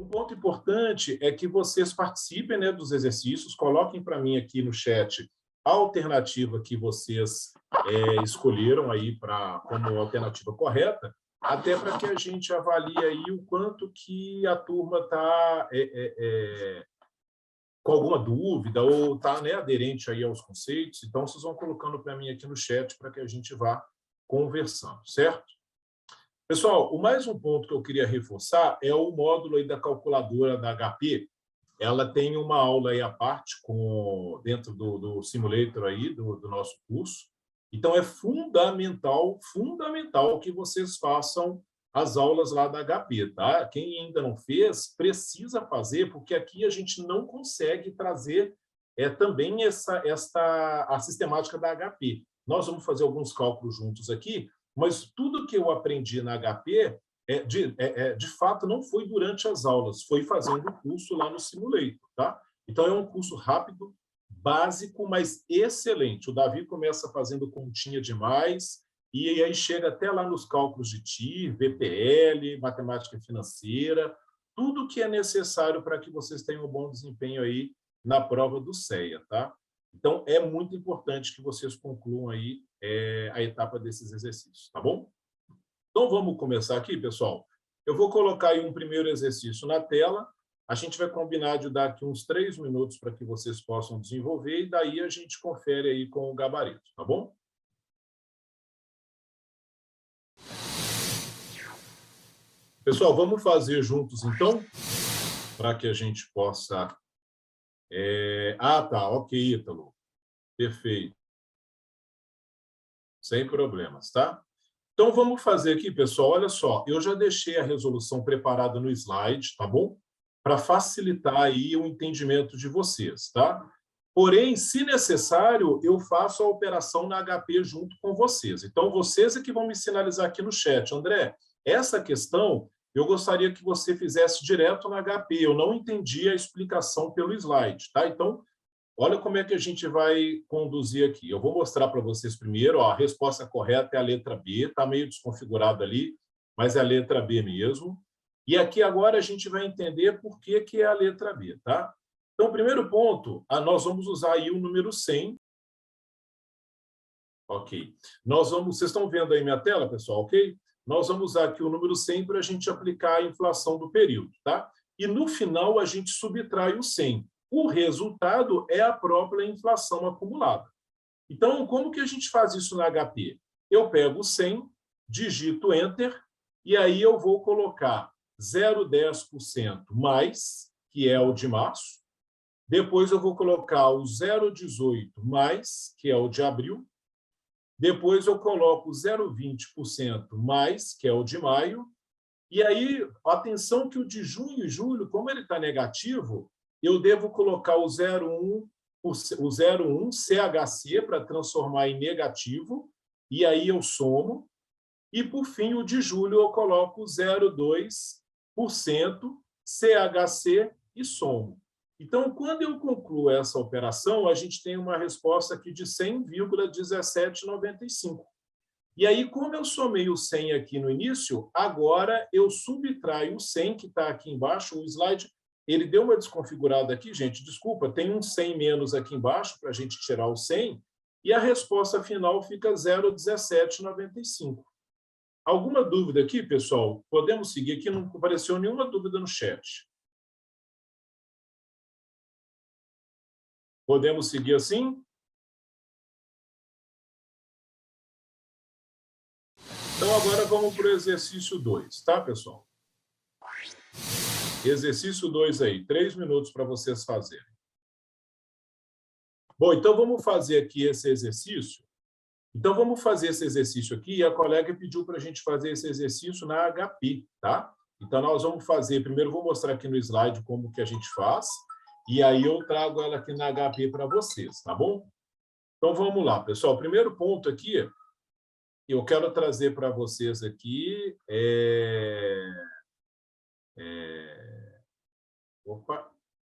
Um ponto importante é que vocês participem, né, dos exercícios, coloquem para mim aqui no chat a alternativa que vocês escolheram aí como alternativa correta, até para que a gente avalie aí o quanto que a turma está com alguma dúvida ou está, né, aderente aí aos conceitos. Então, vocês vão colocando para mim aqui no chat para que a gente vá conversando, certo? Pessoal, o mais um ponto que eu queria reforçar é o módulo aí da calculadora da HP. Ela tem uma aula aí à parte dentro do simulator aí do nosso curso. Então, é fundamental que vocês façam as aulas lá da HP, tá? Quem ainda não fez, precisa fazer, porque aqui a gente não consegue trazer também a sistemática da HP. Nós vamos fazer alguns cálculos juntos aqui, mas tudo que eu aprendi na HP, de fato, não foi durante as aulas, foi fazendo o curso lá no Simulator, tá? Então, é um curso rápido, básico, mas excelente. O Davi começa fazendo continha demais, e aí chega até lá nos cálculos de TI, VPL, matemática financeira, tudo que é necessário para que vocês tenham um bom desempenho aí na prova do CEA, tá? Então, é muito importante que vocês concluam aí a etapa desses exercícios, tá bom? Então, vamos começar aqui, pessoal. Eu vou colocar aí um primeiro exercício na tela. A gente vai combinar de dar aqui uns 3 minutos para que vocês possam desenvolver e daí a gente confere aí com o gabarito, tá bom? Pessoal, vamos fazer juntos, então, para que a gente possa... tá, ok, Ítalo. Perfeito. Sem problemas, tá? Então, vamos fazer aqui, pessoal. Olha só, eu já deixei a resolução preparada no slide, tá bom? Para facilitar aí o entendimento de vocês, tá? Porém, se necessário, eu faço a operação na HP junto com vocês. Então, vocês é que vão me sinalizar aqui no chat. André, essa questão eu gostaria que você fizesse direto na HP. Eu não entendi a explicação pelo slide, tá? Então, olha como é que a gente vai conduzir aqui. Eu vou mostrar para vocês primeiro, ó, a resposta correta é a letra B, está meio desconfigurado ali, mas é a letra B mesmo. E aqui agora a gente vai entender por que é a letra B, tá? Então, primeiro ponto, nós vamos usar aí o número 100. Ok. Vocês estão vendo aí minha tela, pessoal, ok? Nós vamos usar aqui o número 100 para a gente aplicar a inflação do período, tá? E no final a gente subtrai o 100. O resultado é a própria inflação acumulada. Então, como que a gente faz isso na HP? Eu pego o 100, digito Enter, e aí eu vou colocar 0,10% mais, que é o de março. Depois eu vou colocar o 0,18 mais, que é o de abril. Depois eu coloco 0,20% mais, que é o de maio. E aí, atenção que o de junho e julho, como ele está negativo, eu devo colocar o 0,1 CHC para transformar em negativo, e aí eu somo. E, por fim, o de julho eu coloco 0,2% CHC e somo. Então, quando eu concluo essa operação, a gente tem uma resposta aqui de 100,1795. E aí, como eu somei o 100 aqui no início, agora eu subtraio o 100, que está aqui embaixo, o slide, ele deu uma desconfigurada aqui, gente, desculpa, tem um 100 menos aqui embaixo para a gente tirar o 100, e a resposta final fica 0,1795. Alguma dúvida aqui, pessoal? Podemos seguir aqui, não apareceu nenhuma dúvida no chat. Podemos seguir assim? Então, agora vamos para o exercício 2, tá, pessoal? Exercício 2 aí, 3 minutos para vocês fazerem. Bom, então vamos fazer aqui esse exercício. Então, vamos fazer esse exercício aqui, e a colega pediu para a gente fazer esse exercício na HP, tá? Então, nós vamos fazer, primeiro vou mostrar aqui no slide como que a gente faz, e aí eu trago ela aqui na HP para vocês, tá bom? Então, vamos lá, pessoal. O primeiro ponto aqui, eu quero trazer para vocês aqui...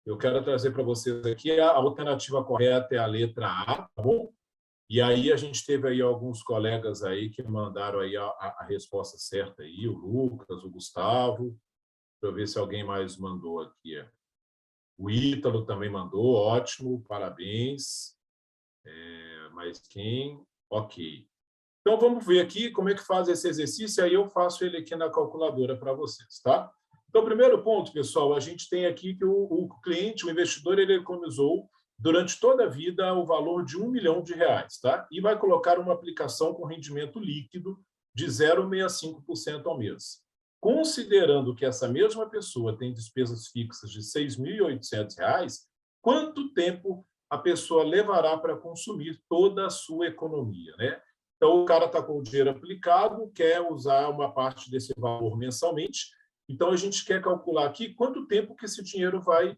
Eu quero trazer para vocês aqui a alternativa correta é a letra A, tá bom? E aí a gente teve aí alguns colegas aí que mandaram aí a resposta certa aí, o Lucas, o Gustavo. eu ver se alguém mais mandou aqui. O Ítalo também mandou, ótimo, parabéns. Mais quem? Ok. Então, vamos ver aqui como é que faz esse exercício, aí eu faço ele aqui na calculadora para vocês, tá? Então, primeiro ponto, pessoal, a gente tem aqui que o cliente, o investidor, ele economizou durante toda a vida o valor de R$ 1 milhão, tá? E vai colocar uma aplicação com rendimento líquido de 0,65% ao mês. Considerando que essa mesma pessoa tem despesas fixas de R$ 6.800, quanto tempo a pessoa levará para consumir toda a sua economia, né? Então, o cara está com o dinheiro aplicado, quer usar uma parte desse valor mensalmente. Então, a gente quer calcular aqui quanto tempo que esse dinheiro vai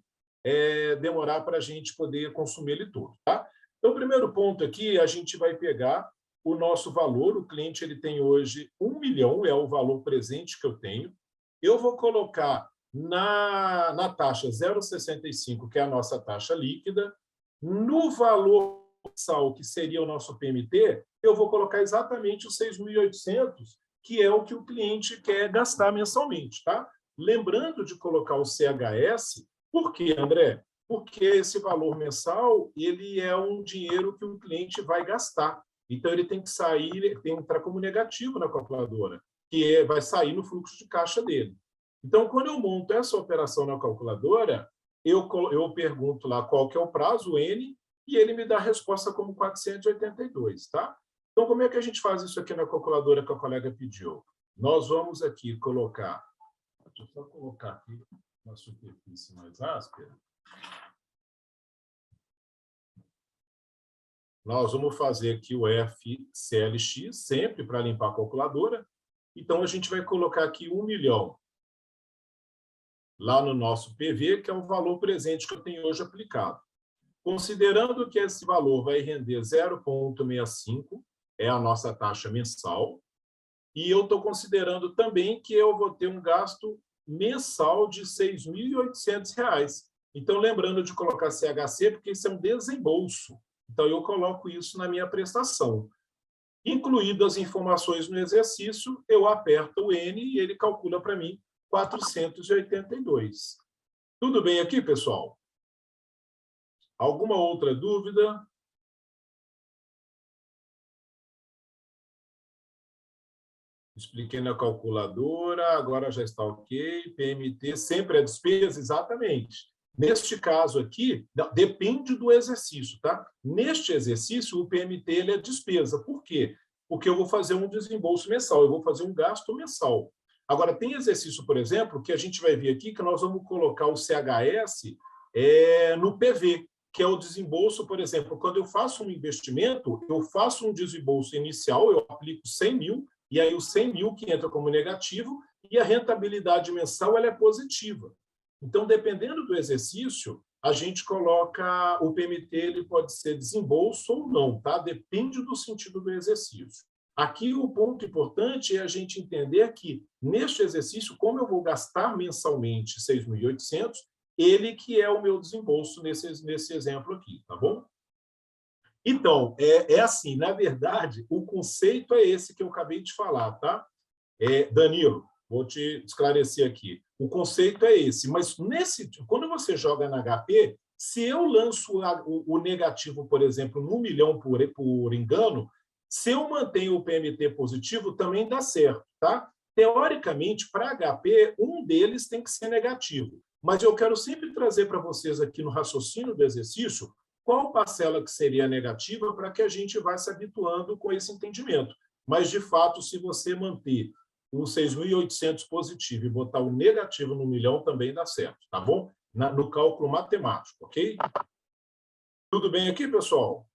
demorar para a gente poder consumir ele todo, tá? Então, o primeiro ponto aqui, a gente vai pegar o nosso valor. O cliente ele tem hoje 1 milhão, é o valor presente que eu tenho. Eu vou colocar na taxa 0,65, que é a nossa taxa líquida. No valor mensal, que seria o nosso PMT, eu vou colocar exatamente os 6.800, que é o que o cliente quer gastar mensalmente, tá? Lembrando de colocar o CHS, por quê, André? Porque esse valor mensal, ele é um dinheiro que o cliente vai gastar. Então, ele tem que sair, tem que entrar como negativo na calculadora, que vai sair no fluxo de caixa dele. Então, quando eu monto essa operação na calculadora, eu pergunto lá qual que é o prazo, o N, e ele me dá a resposta como 482, tá? Então, como é que a gente faz isso aqui na calculadora que a colega pediu? Nós vamos aqui colocar... Deixa eu só colocar aqui uma superfície mais áspera. Nós vamos fazer aqui o FCLX, sempre para limpar a calculadora. Então, a gente vai colocar aqui 1 milhão lá no nosso PV, que é o valor presente que eu tenho hoje aplicado. Considerando que esse valor vai render 0,65, é a nossa taxa mensal, e eu estou considerando também que eu vou ter um gasto mensal de R$ 6.800. Então, lembrando de colocar CHC, porque isso é um desembolso. Então, eu coloco isso na minha prestação. Incluídas as informações no exercício, eu aperto o N e ele calcula para mim 482. Tudo bem aqui, pessoal? Alguma outra dúvida? Expliquei na calculadora, agora já está ok. PMT sempre é despesa? Exatamente. Neste caso aqui, depende do exercício, tá? Neste exercício, o PMT ele é despesa. Por quê? Porque eu vou fazer um desembolso mensal, eu vou fazer um gasto mensal. Agora, tem exercício, por exemplo, que a gente vai ver aqui, que nós vamos colocar o CHS no PV, que é o desembolso, por exemplo, quando eu faço um investimento, eu faço um desembolso inicial, eu aplico 100 mil, e aí os 100 mil que entra como negativo, e a rentabilidade mensal ela é positiva. Então, dependendo do exercício, a gente coloca o PMT, ele pode ser desembolso ou não, tá? Depende do sentido do exercício. Aqui o ponto importante é a gente entender que, neste exercício, como eu vou gastar mensalmente 6.800, ele que é o meu desembolso nesse exemplo aqui, tá bom? Então, é assim, na verdade, o conceito é esse que eu acabei de falar, tá? Danilo, vou te esclarecer aqui. O conceito é esse, mas quando você joga na HP, se eu lanço o negativo, por exemplo, no 1 milhão por engano, se eu mantenho o PMT positivo, também dá certo, tá? Teoricamente, para HP, um deles tem que ser negativo, mas eu quero sempre trazer para vocês aqui no raciocínio do exercício qual parcela que seria negativa para que a gente vá se habituando com esse entendimento. Mas, de fato, se você manter o 6.800 positivo e botar o negativo no 1 milhão, também dá certo, tá bom? No cálculo matemático, ok? Tudo bem aqui, pessoal?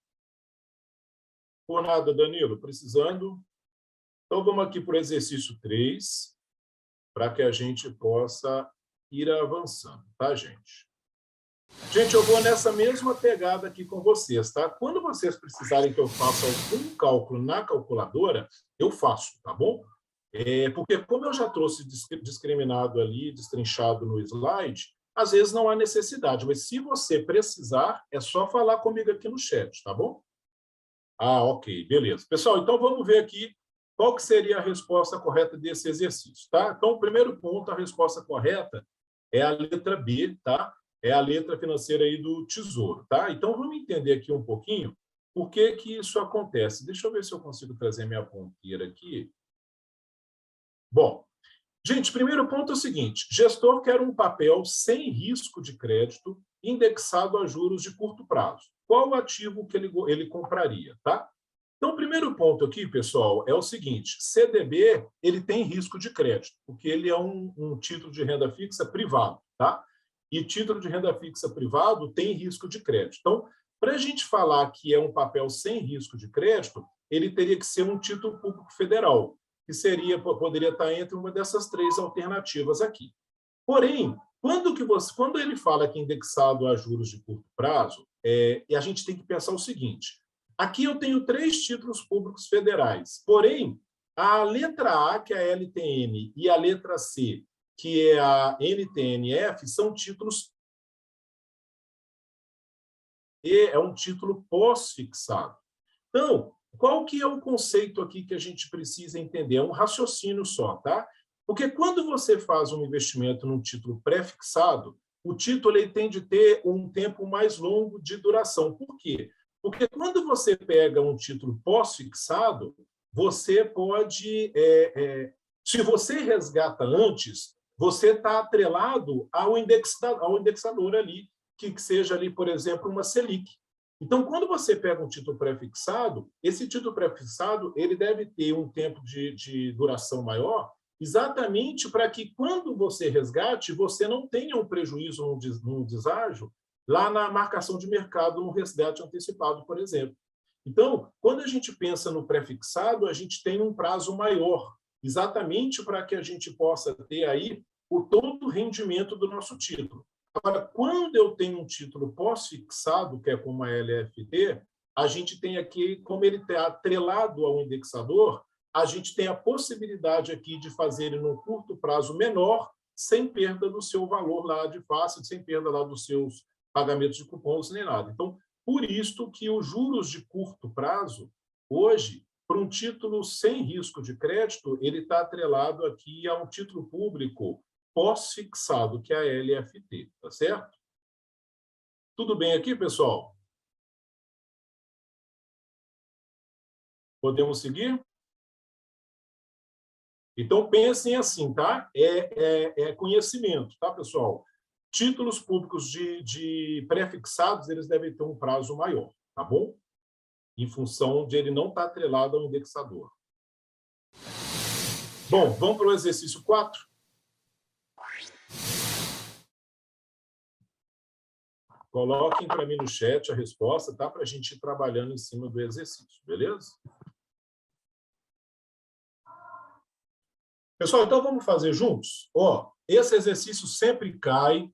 Por nada, Danilo, precisando? Então, vamos aqui para o exercício 3, para que a gente possa ir avançando, tá, gente? Gente, eu vou nessa mesma pegada aqui com vocês, tá? Quando vocês precisarem que eu faça algum cálculo na calculadora, eu faço, tá bom? Porque como eu já trouxe discriminado ali, destrinchado no slide, às vezes não há necessidade, mas se você precisar, é só falar comigo aqui no chat, tá bom? Ah, ok, beleza. Pessoal, então vamos ver aqui qual que seria a resposta correta desse exercício, tá? Então, o primeiro ponto, a resposta correta é a letra B, tá? É a letra financeira aí do Tesouro, tá? Então, vamos entender aqui um pouquinho por que que isso acontece. Deixa eu ver se eu consigo trazer minha ponteira aqui. Bom, gente, primeiro ponto é o seguinte: gestor quer um papel sem risco de crédito indexado a juros de curto prazo. Qual o ativo que ele compraria, tá? Então, o primeiro ponto aqui, pessoal, é o seguinte: CDB ele tem risco de crédito, porque ele é um título de renda fixa privado, tá? E título de renda fixa privado tem risco de crédito. Então, para a gente falar que é um papel sem risco de crédito, ele teria que ser um título público federal, que poderia estar entre uma dessas três alternativas aqui. Porém, quando ele fala que é indexado a juros de curto prazo, e a gente tem que pensar o seguinte: aqui eu tenho 3 títulos públicos federais, porém, a letra A, que é a LTN, e a letra C, que é a NTNF, são títulos. É um título pós-fixado. Então, qual que é o conceito aqui que a gente precisa entender? É um raciocínio só, tá? Porque quando você faz um investimento num título pré-fixado, o título ele tem de ter um tempo mais longo de duração. Por quê? Porque quando você pega um título pós-fixado, você pode... se você resgata antes, você está atrelado ao indexador ali, que seja ali, por exemplo, uma Selic. Então, quando você pega um título pré-fixado, esse título pré-fixado ele deve ter um tempo de duração maior, exatamente para que, quando você resgate, você não tenha um prejuízo num deságio lá na marcação de mercado, no resgate antecipado, por exemplo. Então, quando a gente pensa no pré-fixado, a gente tem um prazo maior, exatamente para que a gente possa ter aí o todo o rendimento do nosso título. Agora, quando eu tenho um título pós-fixado, que é como a LFT, a gente tem aqui, como ele está atrelado ao indexador, a gente tem a possibilidade aqui de fazer ele num curto prazo menor, sem perda do seu valor lá de face, sem perda lá dos seus pagamentos de cupons, nem nada. Então, por isso que os juros de curto prazo, hoje, para um título sem risco de crédito, ele está atrelado aqui a um título público pós-fixado, que é a LFT, tá certo? Tudo bem aqui, pessoal? Podemos seguir? Então, pensem assim, tá? É conhecimento, tá, pessoal? Títulos públicos de pré-fixados, eles devem ter um prazo maior, tá bom? Em função de ele não estar atrelado ao indexador. Bom, vamos para o exercício 4? Coloquem para mim no chat a resposta, tá? Para a gente ir trabalhando em cima do exercício, beleza? Pessoal, então vamos fazer juntos? Ó, esse exercício sempre cai,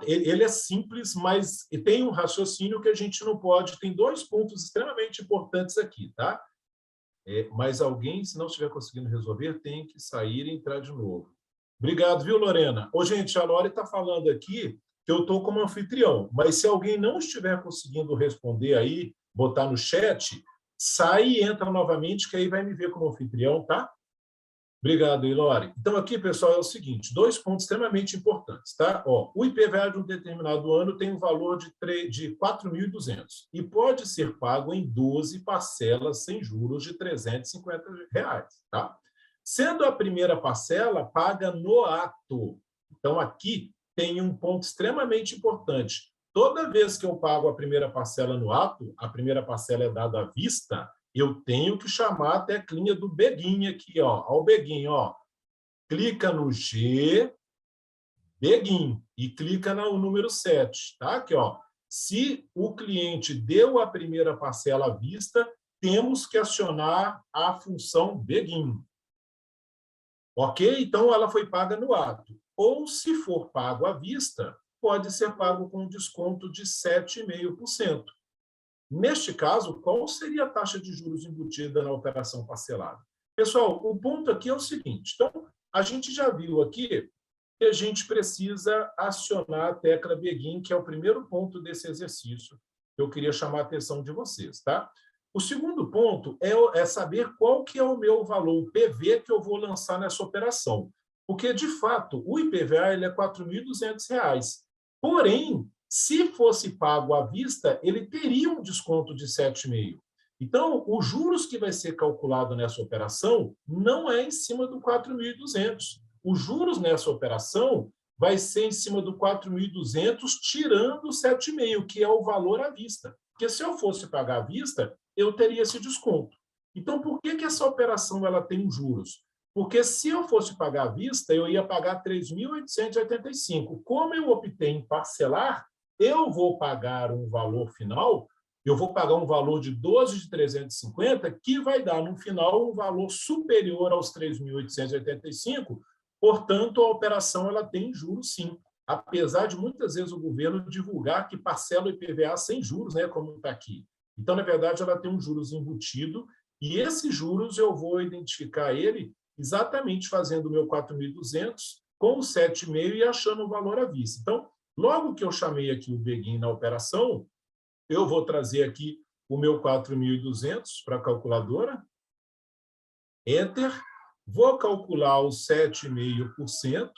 ele é simples, mas tem um raciocínio que a gente não pode. Tem 2 pontos extremamente importantes aqui, tá? Mas alguém, se não estiver conseguindo resolver, tem que sair e entrar de novo. Obrigado, viu, Lorena? Ô, gente, a Lore está falando aqui que eu estou como anfitrião, mas se alguém não estiver conseguindo responder aí, botar no chat, sai e entra novamente, que aí vai me ver como anfitrião, tá? Obrigado, Ilori. Então, aqui, pessoal, é o seguinte, 2 pontos extremamente importantes, tá? Ó, o IPVA de um determinado ano tem um valor de 4.200 e pode ser pago em 12 parcelas sem juros de R$ 350, tá? Sendo a primeira parcela paga no ato. Então, aqui tem um ponto extremamente importante. Toda vez que eu pago a primeira parcela no ato, a primeira parcela é dada à vista, eu tenho que chamar a teclinha do Beguin aqui, ó. Ó o Beguin, ó. Clica no G, Beguin, e clica no número 7, tá? Aqui, ó. Se o cliente deu a primeira parcela à vista, temos que acionar a função Beguin. Ok? Então, ela foi paga no ato. Ou, se for pago à vista, pode ser pago com desconto de 7,5%. Neste caso, qual seria a taxa de juros embutida na operação parcelada? Pessoal, o ponto aqui é o seguinte. Então, a gente já viu aqui que a gente precisa acionar a tecla Beguin, que é o primeiro ponto desse exercício que eu queria chamar a atenção de vocês, tá? O segundo ponto é saber qual que é o meu valor, o PV, que eu vou lançar nessa operação. Porque, de fato, o IPVA ele é R$ 4.200. Porém, se fosse pago à vista, ele teria um desconto de 7,5%. Então, os juros que vai ser calculado nessa operação não é em cima do 4.200. Os juros nessa operação vai ser em cima do 4.200, tirando o 7,5%, que é o valor à vista. Porque se eu fosse pagar à vista, eu teria esse desconto. Então, por que essa operação ela tem juros? Porque se eu fosse pagar à vista, eu ia pagar 3.885. Como eu optei em parcelar, eu vou pagar um valor final, eu vou pagar um valor de 12.350, que vai dar, no final, um valor superior aos 3.885. Portanto, a operação ela tem juros, sim. Apesar de, muitas vezes, o governo divulgar que parcela o IPVA sem juros, né, como está aqui. Então, na verdade, ela tem um juros embutido, e esses juros eu vou identificar ele exatamente fazendo o meu 4.200 com o 7,5 e achando o valor à vista. Então, logo que eu chamei aqui o Begin na operação, eu vou trazer aqui o meu 4.200 para a calculadora, Enter, vou calcular os 7,5%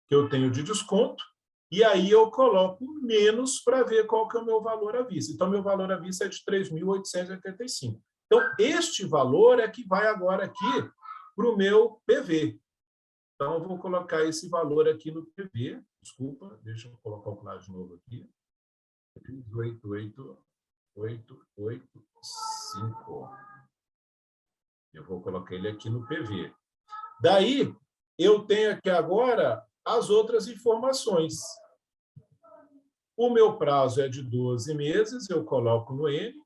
que eu tenho de desconto, e aí eu coloco menos para ver qual que é o meu valor à vista. Então, meu valor à vista é de 3.885. Então, este valor é que vai agora aqui para o meu PV. Então, eu vou colocar esse valor aqui no PV. Desculpa, deixa eu calcular de novo aqui. 388,885. Eu vou colocar ele aqui no PV. Daí, eu tenho aqui agora as outras informações. O meu prazo é de 12 meses, eu coloco no N.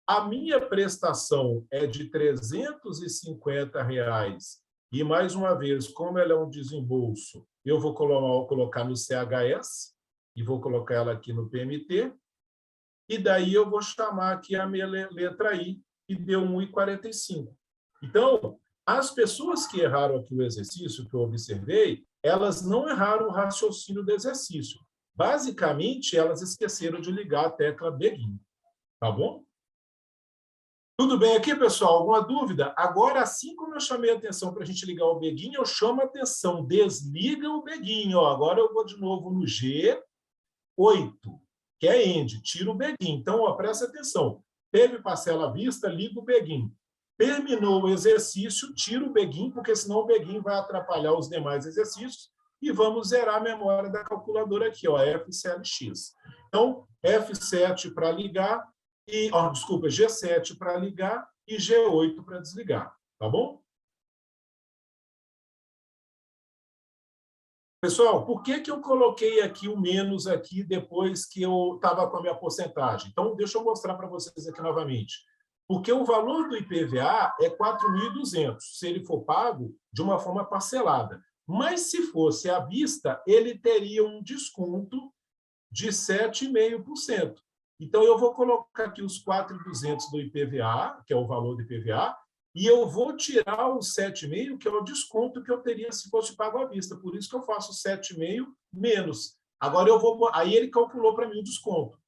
A minha prestação é de R$ 350. E, mais uma vez, como ela é um desembolso, eu vou colocar no CHS e vou colocar ela aqui no PMT. E daí eu vou chamar aqui a minha letra I, e deu 1,45. Então, as pessoas que erraram aqui o exercício, que eu observei, elas não erraram o raciocínio do exercício. Basicamente, elas esqueceram de ligar a tecla Begin. Tá bom? Tudo bem aqui, pessoal? Alguma dúvida? Agora, assim como eu chamei a atenção para a gente ligar o Begin, eu chamo a atenção, desliga o Begin. Ó, agora eu vou de novo no G8, que é End, tira o Begin. Então, ó, presta atenção. Teve parcela à vista, liga o Begin. Terminou o exercício, tira o Begin, porque senão o Begin vai atrapalhar os demais exercícios, e vamos zerar a memória da calculadora aqui, ó, FCLX. Então, F7 para ligar, desculpa, G7 para ligar e G8 para desligar, tá bom? Pessoal, por que eu coloquei aqui o menos aqui depois que eu estava com a minha porcentagem? Então, deixa eu mostrar para vocês aqui novamente. Porque o valor do IPVA é 4.200, se ele for pago de uma forma parcelada. Mas, se fosse à vista, ele teria um desconto de 7,5%. Então, eu vou colocar aqui os 4.200 do IPVA, que é o valor do IPVA, e eu vou tirar o 7,5%, que é o desconto que eu teria se fosse pago à vista. Por isso que eu faço 7,5% menos. Agora, aí ele calculou para mim o desconto.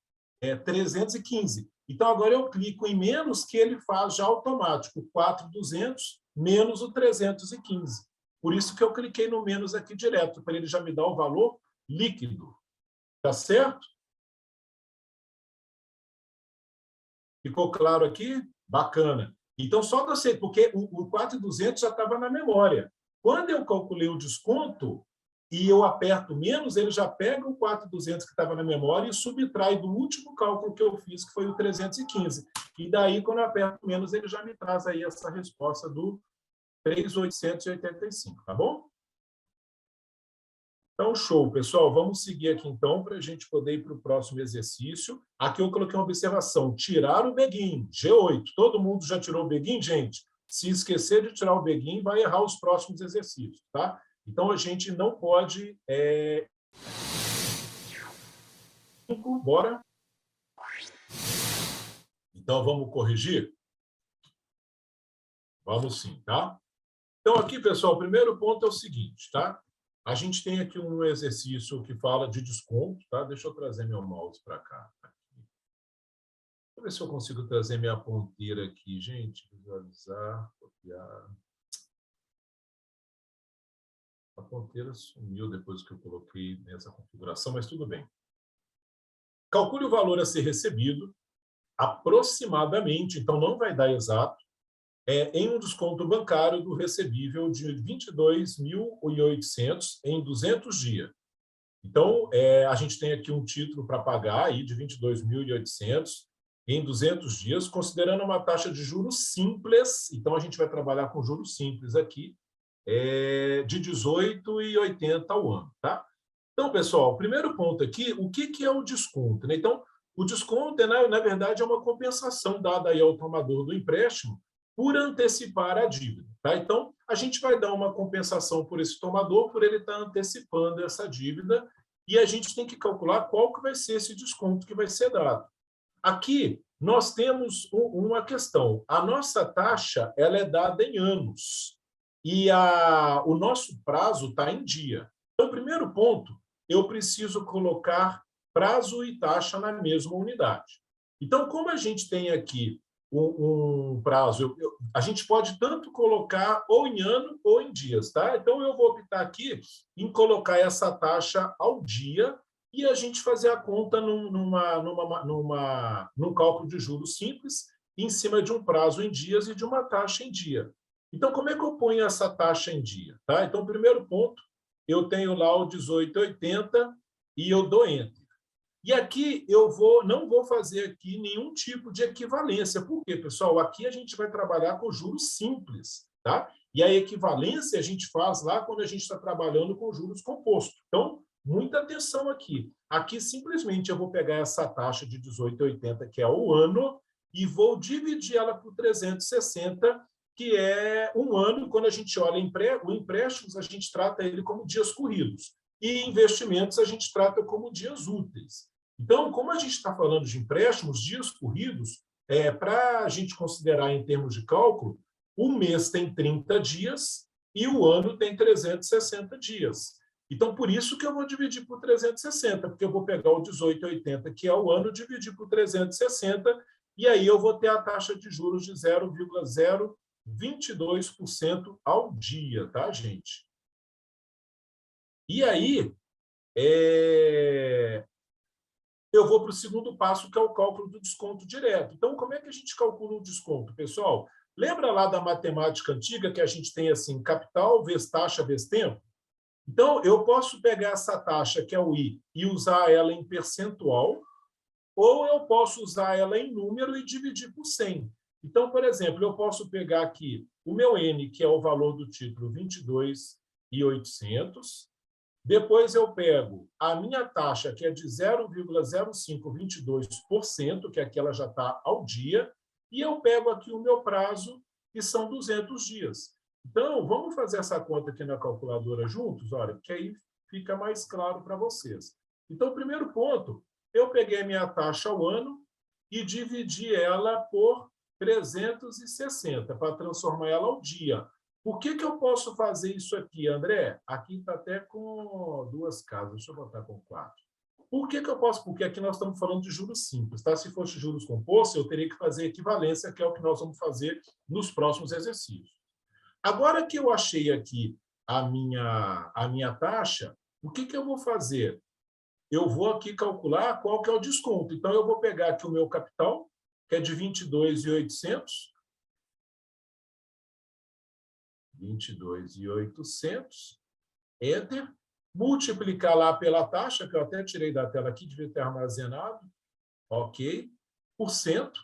É 315. Então, agora eu clico em menos, que ele faz já automático. 4.200 menos o 315. Por isso que eu cliquei no menos aqui direto, para ele já me dar o valor líquido. Tá certo? Ficou claro aqui? Bacana. Então, só você, porque o 4.200 já estava na memória. Quando eu calculei o desconto e eu aperto menos, ele já pega o 4.200 que estava na memória e subtrai do último cálculo que eu fiz, que foi o 315. E daí, quando eu aperto menos, ele já me traz aí essa resposta do 3.885, tá bom? Então, show, pessoal. Vamos seguir aqui, então, para a gente poder ir para o próximo exercício. Aqui eu coloquei uma observação. Tirar o Begin, G8. Todo mundo já tirou o Begin, gente? Se esquecer de tirar o Begin, vai errar os próximos exercícios, tá? Então, a gente não pode... Bora? Então, vamos corrigir? Vamos sim, tá? Então, aqui, pessoal, o primeiro ponto é o seguinte, tá? A gente tem aqui um exercício que fala de desconto, tá? Deixa eu trazer meu mouse para cá. Deixa eu ver se eu consigo trazer minha ponteira aqui, gente. Visualizar, copiar. A ponteira sumiu depois que eu coloquei nessa configuração, mas tudo bem. Calcule o valor a ser recebido, aproximadamente, então não vai dar exato, em um desconto bancário do recebível de 22.800 em 200 dias. Então, a gente tem aqui um título para pagar aí de 22.800 em 200 dias, considerando uma taxa de juros simples. Então, a gente vai trabalhar com juros simples aqui, de 18,80 ao ano, tá? Então, pessoal, o primeiro ponto aqui, o que é o desconto, né? Então, o desconto, na verdade, é uma compensação dada aí ao tomador do empréstimo por antecipar a dívida, tá? Então, a gente vai dar uma compensação por esse tomador, por ele estar antecipando essa dívida, e a gente tem que calcular qual que vai ser esse desconto que vai ser dado. Aqui, nós temos uma questão. A nossa taxa, ela é dada em anos, e o nosso prazo está em dia. Então, primeiro ponto, eu preciso colocar prazo e taxa na mesma unidade. Então, como a gente tem aqui um prazo, a gente pode tanto colocar ou em ano ou em dias, tá? Então, eu vou optar aqui em colocar essa taxa ao dia e a gente fazer a conta num cálculo de juros simples, em cima de um prazo em dias e de uma taxa em dia. Então, como é que eu ponho essa taxa em dia? Tá? Então, primeiro ponto, eu tenho lá o 18,80 e eu dou Enter. E aqui eu não vou fazer aqui nenhum tipo de equivalência. Por quê, pessoal? Aqui a gente vai trabalhar com juros simples, tá? E a equivalência a gente faz lá quando a gente está trabalhando com juros compostos. Então, muita atenção aqui. Aqui, simplesmente, eu vou pegar essa taxa de 18,80, que é o ano, e vou dividir ela por 360, que é um ano. Quando a gente olha o empréstimos, a gente trata ele como dias corridos. E investimentos a gente trata como dias úteis. Então, como a gente está falando de empréstimos, dias corridos, para a gente considerar em termos de cálculo, o mês tem 30 dias e o ano tem 360 dias. Então, por isso que eu vou dividir por 360, porque eu vou pegar o 18,80, que é o ano, dividir por 360, e aí eu vou ter a taxa de juros de 0,022% ao dia, tá, gente? E aí, eu vou para o segundo passo, que é o cálculo do desconto direto. Então, como é que a gente calcula o desconto, pessoal? Lembra lá da matemática antiga que a gente tem assim, capital vezes taxa vezes tempo? Então, eu posso pegar essa taxa, que é o I, e usar ela em percentual, ou eu posso usar ela em número e dividir por 100. Então, por exemplo, eu posso pegar aqui o meu N, que é o valor do título, 22.800. Depois eu pego a minha taxa, que é de 0,0522%, que aqui ela já está ao dia, e eu pego aqui o meu prazo, que são 200 dias. Então, vamos fazer essa conta aqui na calculadora juntos, olha, que aí fica mais claro para vocês. Então, primeiro ponto, eu peguei a minha taxa ao ano e dividi ela por 360, para transformar ela ao dia. Por que eu posso fazer isso aqui, André? Aqui está até com 2 casas, deixa eu botar com 4. Por que eu posso? Porque aqui nós estamos falando de juros simples, tá? Se fosse juros compostos, eu teria que fazer equivalência, que é o que nós vamos fazer nos próximos exercícios. Agora que eu achei aqui a minha taxa, o que eu vou fazer? Eu vou aqui calcular qual que é o desconto. Então, eu vou pegar aqui o meu capital, que é de 22.800, 22.800, Enter, multiplicar lá pela taxa, que eu até tirei da tela aqui, devia ter armazenado, ok, por cento,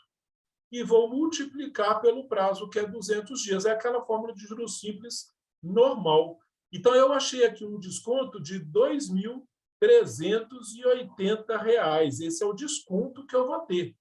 e vou multiplicar pelo prazo, que é 200 dias. É aquela fórmula de juros simples normal. Então, eu achei aqui um desconto de R$ 2.380. Esse é o desconto que eu vou ter.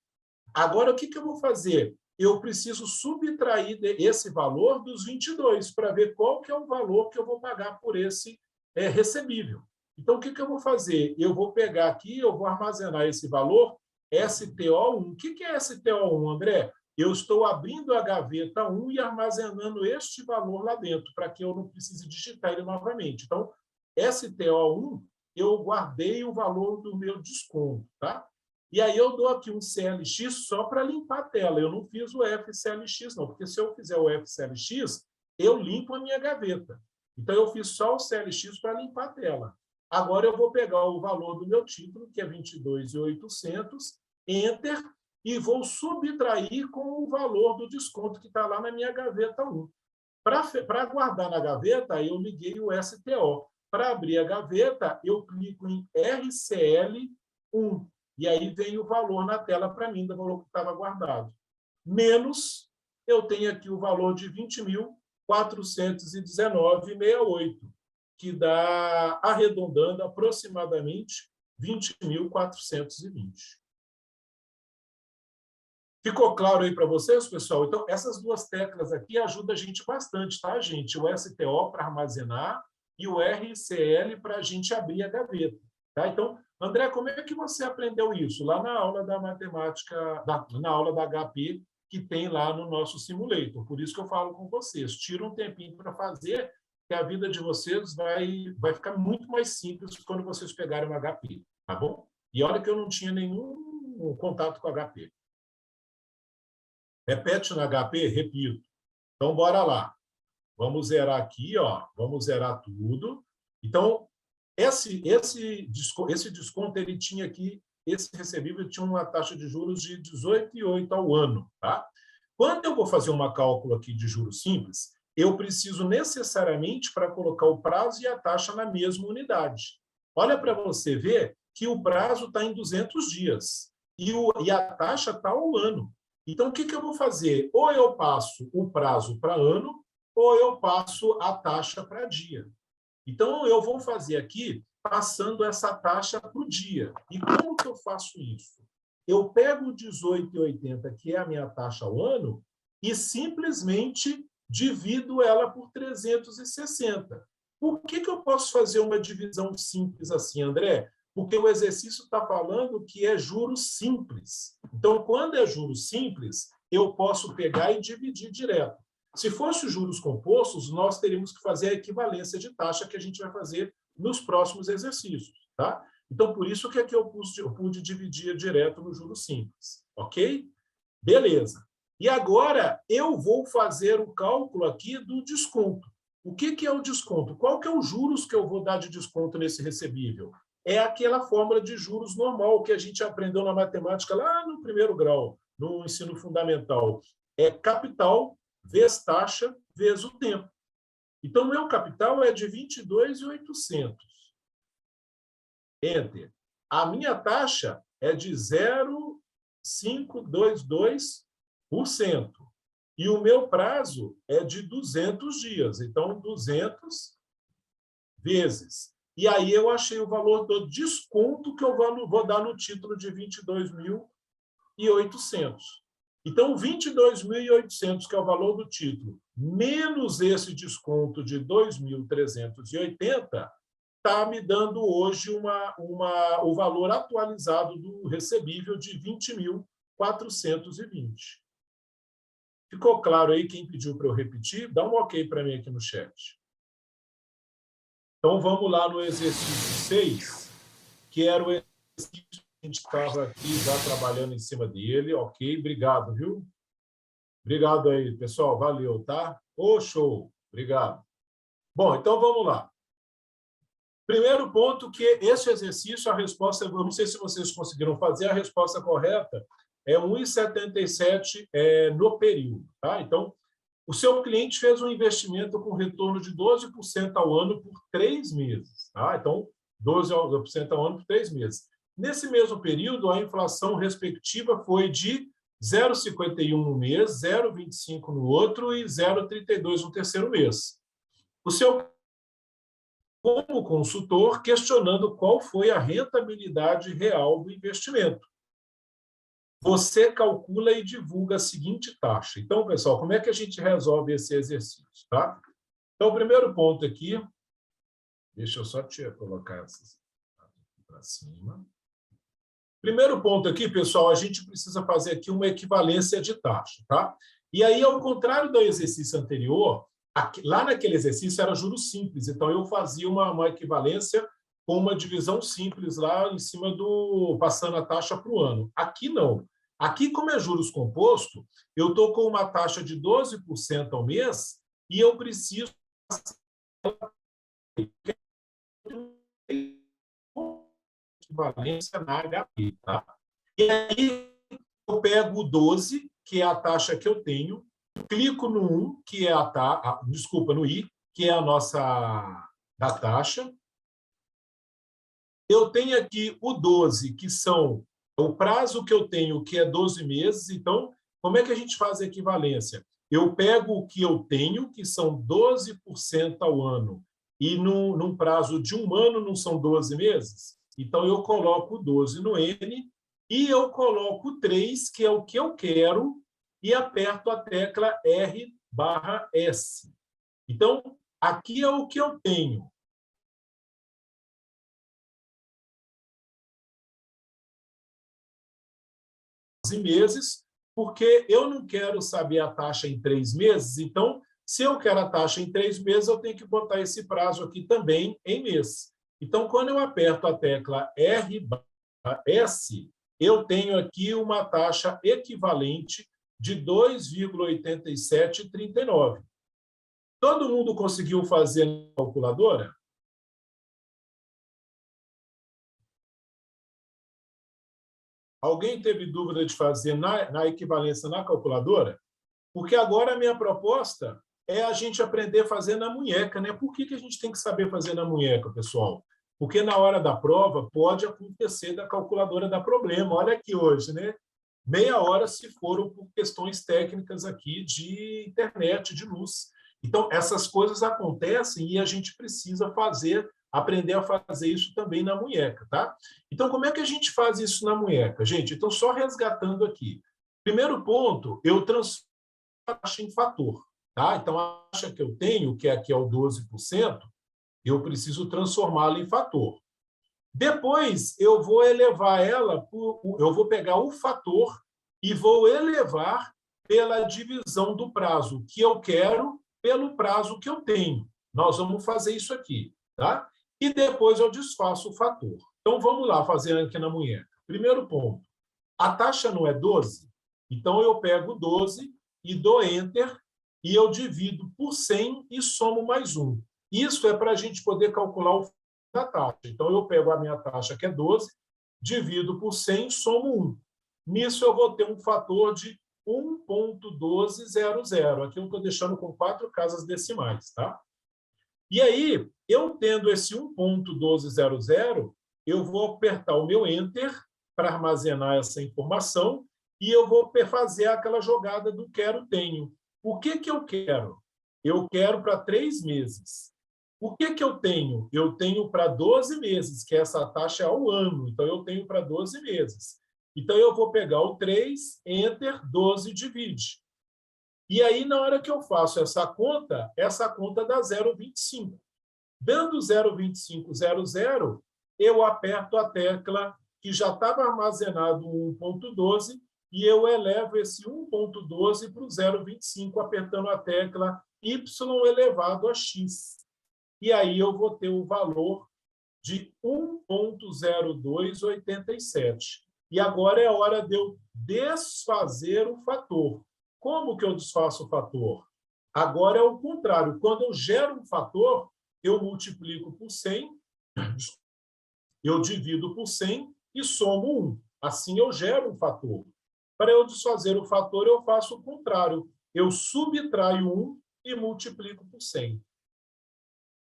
Agora, o que eu vou fazer? Eu preciso subtrair esse valor dos 22 para ver qual que é o valor que eu vou pagar por esse recebível. Então, o que eu vou fazer? Eu vou pegar aqui, eu vou armazenar esse valor, STO1. O que é STO1, André? Eu estou abrindo a gaveta 1 e armazenando este valor lá dentro, para que eu não precise digitar ele novamente. Então, STO1, eu guardei o valor do meu desconto, tá? E aí eu dou aqui um CLX só para limpar a tela. Eu não fiz o FCLX, não, porque se eu fizer o FCLX, eu limpo a minha gaveta. Então, eu fiz só o CLX para limpar a tela. Agora, eu vou pegar o valor do meu título, que é 22.800, Enter, e vou subtrair com o valor do desconto que está lá na minha gaveta 1. Para guardar na gaveta, eu liguei o STO. Para abrir a gaveta, eu clico em RCL1. E aí vem o valor na tela para mim, do valor que estava guardado. Menos, eu tenho aqui o valor de 20.419,68, que dá, arredondando, aproximadamente 20.420. Ficou claro aí para vocês, pessoal? Então, essas duas teclas aqui ajudam a gente bastante, tá, gente? O STO para armazenar e o RCL para a gente abrir a gaveta. Tá? Então, André, como é que você aprendeu isso? Lá na aula da matemática, na aula da HP, que tem lá no nosso simulator. Por isso que eu falo com vocês. Tira um tempinho para fazer, que a vida de vocês vai ficar muito mais simples quando vocês pegarem um HP. Tá bom? E olha que eu não tinha nenhum contato com HP. Repete no HP? Repito. Então, bora lá. Vamos zerar aqui, ó. Vamos zerar tudo. Então, esse desconto, ele tinha aqui, esse recebível tinha uma taxa de juros de 18,8 ao ano, tá? Quando eu vou fazer uma cálculo aqui de juros simples, eu preciso necessariamente para colocar o prazo e a taxa na mesma unidade. Olha para você ver que o prazo está em 200 dias e a taxa está ao ano. Então, o que eu vou fazer? Ou eu passo o prazo para ano, ou eu passo a taxa para dia. Então, eu vou fazer aqui, passando essa taxa para o dia. E como que eu faço isso? Eu pego o 18,80, que é a minha taxa ao ano, e simplesmente divido ela por 360. Por que eu posso fazer uma divisão simples assim, André? Porque o exercício está falando que é juros simples. Então, quando é juros simples, eu posso pegar e dividir direto. Se fosse juros compostos, nós teríamos que fazer a equivalência de taxa que a gente vai fazer nos próximos exercícios. Tá? Então, por isso que aqui eu pude dividir direto no juros simples. Ok? Beleza. E agora eu vou fazer o cálculo aqui do desconto. O que é o desconto? Qual que é os juros que eu vou dar de desconto nesse recebível? É aquela fórmula de juros normal que a gente aprendeu na matemática lá no primeiro grau, no ensino fundamental. É capital vezes taxa vezes o tempo. Então, o meu capital é de 22.800. Enter. A minha taxa é de 0,522%. E o meu prazo é de 200 dias. Então, 200 vezes. E aí eu achei o valor do desconto que eu vou dar no título de 22.800. Então, 22.800, que é o valor do título, menos esse desconto de 2.380, está me dando hoje o valor atualizado do recebível de 20.420. Ficou claro aí? Quem pediu para eu repetir? Dá um ok para mim aqui no chat. Então, vamos lá no exercício 6, que era o exercício que a gente estava aqui já trabalhando em cima dele. Ok, obrigado, viu? Obrigado aí, pessoal. Valeu, tá? Ô, show. Obrigado. Bom, então vamos lá. Primeiro ponto, que esse exercício, a resposta, eu não sei se vocês conseguiram fazer, a resposta correta é 1,77 no período, tá? Então, o seu cliente fez um investimento com retorno de 12% ao ano por 3 meses. Tá? Então, 12% ao ano por 3 meses. Nesse mesmo período, a inflação respectiva foi de 0,51 no mês, 0,25 no outro e 0,32 no terceiro mês. O seu, como consultor, questionando qual foi a rentabilidade real do investimento. Você calcula e divulga a seguinte taxa. Então, pessoal, como é que a gente resolve esse exercício? Tá? Então, o primeiro ponto aqui, deixa eu só colocar essas para cima. Primeiro ponto aqui, pessoal, a gente precisa fazer aqui uma equivalência de taxa. Tá? E aí, ao contrário do exercício anterior, lá naquele exercício era juros simples, então eu fazia uma equivalência com uma divisão simples lá em cima passando a taxa para o ano. Aqui não. Aqui, como é juros composto, eu estou com uma taxa de 12% ao mês e eu preciso equivalência na HP. Tá? E aí eu pego o 12, que é a taxa que eu tenho, clico no 1, que é no I, que é a nossa da taxa. Eu tenho aqui o 12, que são o prazo que eu tenho, que é 12 meses. Então, como é que a gente faz a equivalência? Eu pego o que eu tenho, que são 12% ao ano, e num prazo de um ano não são 12 meses? Então, eu coloco 12 no N e eu coloco 3, que é o que eu quero, e aperto a tecla R/S. Então, aqui é o que eu tenho. Meses, porque eu não quero saber a taxa em 3 meses, então, se eu quero a taxa em 3 meses, eu tenho que botar esse prazo aqui também em mês. Então, quando eu aperto a tecla R/S, eu tenho aqui uma taxa equivalente de 2,8739. Todo mundo conseguiu fazer na calculadora? Alguém teve dúvida de fazer na equivalência na calculadora? Porque agora a minha proposta é a gente aprender a fazer na munheca, né? Por que a gente tem que saber fazer na munheca, pessoal? Porque na hora da prova pode acontecer da calculadora dar problema. Olha aqui hoje, né? Meia hora se foram por questões técnicas aqui de internet, de luz. Então, essas coisas acontecem e a gente precisa aprender a fazer isso também na munheca, tá? Então, como é que a gente faz isso na munheca? Gente, então, só resgatando aqui. Primeiro ponto, eu transformo a taxa em fator, tá? Então, a taxa que eu tenho, que aqui é o 12%, eu preciso transformá-la em fator. Depois, eu vou elevar ela, eu vou pegar o fator e vou elevar pela divisão do prazo que eu quero pelo prazo que eu tenho. Nós vamos fazer isso aqui, tá? E depois eu desfaço o fator. Então, vamos lá fazer aqui na munheca. Primeiro ponto, a taxa não é 12? Então, eu pego 12 e dou Enter, e eu divido por 100 e somo mais 1. Isso é para a gente poder calcular o da taxa. Então, eu pego a minha taxa, que é 12, divido por 100 e somo 1. Nisso, eu vou ter um fator de 1,1200. Aqui eu estou deixando com 4 casas decimais, tá? E aí, eu tendo esse 1,1200, eu vou apertar o meu Enter para armazenar essa informação e eu vou fazer aquela jogada do quero-tenho. O que eu quero? Eu quero para 3 meses. O que eu tenho? Eu tenho para 12 meses, que essa taxa é ao ano. Então, eu tenho para 12 meses. Então, eu vou pegar o 3, Enter, 12, divide. E aí, na hora que eu faço essa conta dá 0,25. Dando 0,2500, eu aperto a tecla que já estava armazenado 1,12 e eu elevo esse 1,12 para o 0,25, apertando a tecla y elevado a x. E aí eu vou ter o valor de 1,0287. E agora é a hora de eu desfazer o fator. Como que eu desfaço o fator? Agora é o contrário. Quando eu gero um fator, eu multiplico por 100, eu divido por 100 e somo 1. Assim eu gero um fator. Para eu desfazer o fator, eu faço o contrário. Eu subtraio 1 e multiplico por 100.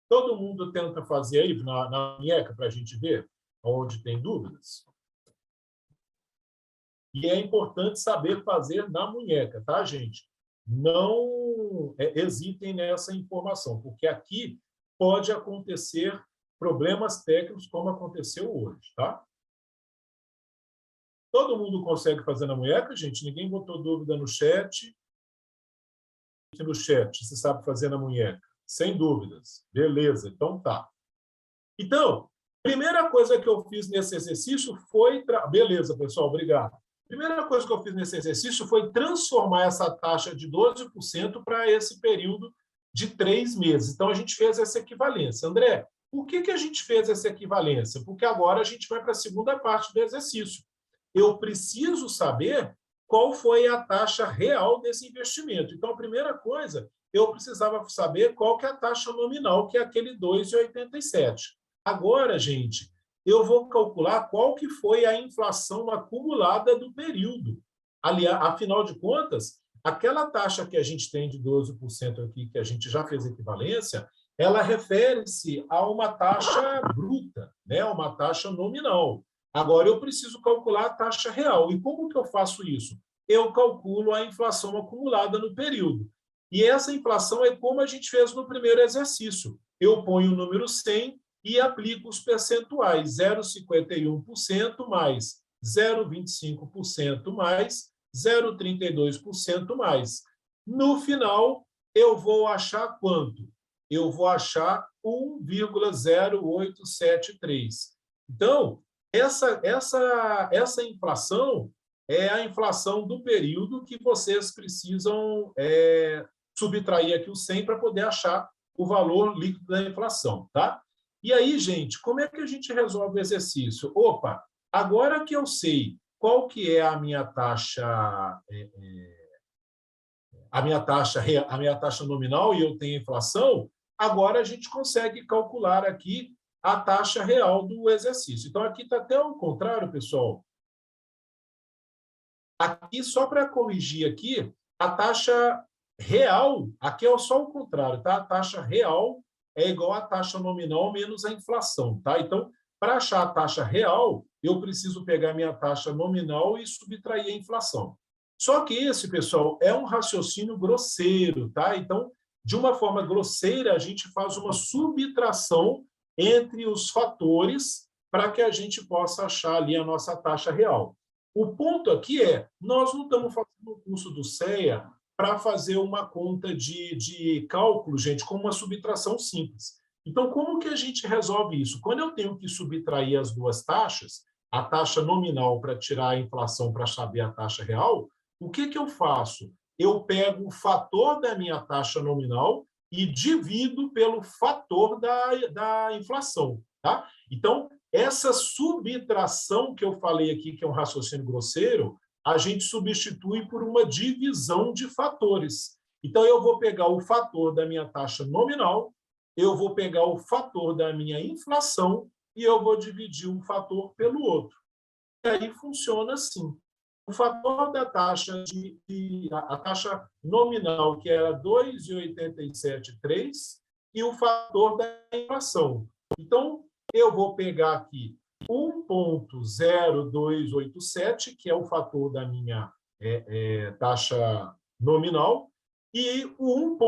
Todo mundo tenta fazer aí na munheca para a gente ver onde tem dúvidas? E é importante saber fazer na munheca, tá, gente? Não hesitem nessa informação, porque aqui pode acontecer problemas técnicos como aconteceu hoje, tá? Todo mundo consegue fazer na munheca, gente? Ninguém botou dúvida no chat? Aqui no chat, você sabe fazer na munheca? Sem dúvidas. Beleza, então tá. Então, primeira coisa que eu fiz nesse exercício foi... Beleza, pessoal, obrigado. Primeira coisa que eu fiz nesse exercício foi transformar essa taxa de 12% para esse período de 3 meses. Então, a gente fez essa equivalência. André, Por que a gente fez essa equivalência? Porque agora a gente vai para a segunda parte do exercício. Eu preciso saber qual foi a taxa real desse investimento. Então, a primeira coisa, eu precisava saber qual que é a taxa nominal, que é aquele 2,87. Agora, gente, eu vou calcular qual que foi a inflação acumulada do período. Aliás, afinal de contas, aquela taxa que a gente tem de 12% aqui, que a gente já fez equivalência, ela refere-se a uma taxa bruta, né? Uma taxa nominal. Agora, eu preciso calcular a taxa real. E como que eu faço isso? Eu calculo a inflação acumulada no período. E essa inflação é como a gente fez no primeiro exercício. Eu ponho o número 100 e aplico os percentuais, 0,51% mais 0,25% mais 0,32% mais. No final, eu vou achar quanto? Eu vou achar 1,0873. Então, essa inflação é a inflação do período que vocês precisam subtrair aqui o 100 para poder achar o valor líquido da inflação, tá? E aí, gente, como é que a gente resolve o exercício? Opa, agora que eu sei qual que é a minha taxa nominal e eu tenho inflação, agora a gente consegue calcular aqui a taxa real do exercício. Então, aqui está até ao contrário, pessoal. Aqui, só para corrigir aqui, a taxa real, aqui é só o contrário, tá? A taxa real é igual à taxa nominal menos a inflação, tá? Então, para achar a taxa real, eu preciso pegar minha taxa nominal e subtrair a inflação. Só que esse, pessoal, é um raciocínio grosseiro, tá? Então, de uma forma grosseira, a gente faz uma subtração entre os fatores para que a gente possa achar ali a nossa taxa real. O ponto aqui é, nós não estamos fazendo o curso do CEA para fazer uma conta de cálculo, gente, com uma subtração simples. Então, como que a gente resolve isso? Quando eu tenho que subtrair as duas taxas, a taxa nominal para tirar a inflação para saber a taxa real, o que eu faço? Eu pego o fator da minha taxa nominal e divido pelo fator da inflação, tá? Então, essa subtração que eu falei aqui, que é um raciocínio grosseiro, a gente substitui por uma divisão de fatores. Então, eu vou pegar o fator da minha taxa nominal, eu vou pegar o fator da minha inflação e eu vou dividir um fator pelo outro. E aí funciona assim. O fator da taxa, a taxa nominal, que era 2,873, e o fator da inflação. Então, eu vou pegar aqui 1,0287, que é o fator da minha taxa nominal, e o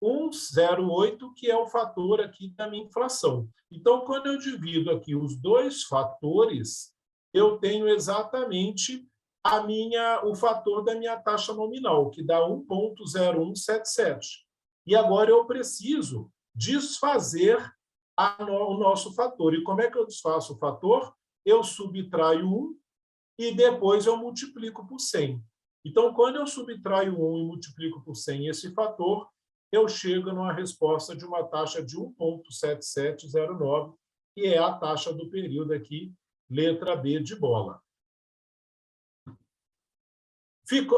1,108, que é o fator aqui da minha inflação. Então, quando eu divido aqui os dois fatores, eu tenho exatamente o fator da minha taxa nominal, que dá 1,0177. E agora eu preciso desfazer o nosso fator. E como é que eu desfaço o fator? Eu subtraio 1 e depois eu multiplico por 100. Então, quando eu subtraio 1 e multiplico por 100 esse fator, eu chego numa resposta de uma taxa de 1,7709, que é a taxa do período aqui, letra B de bola.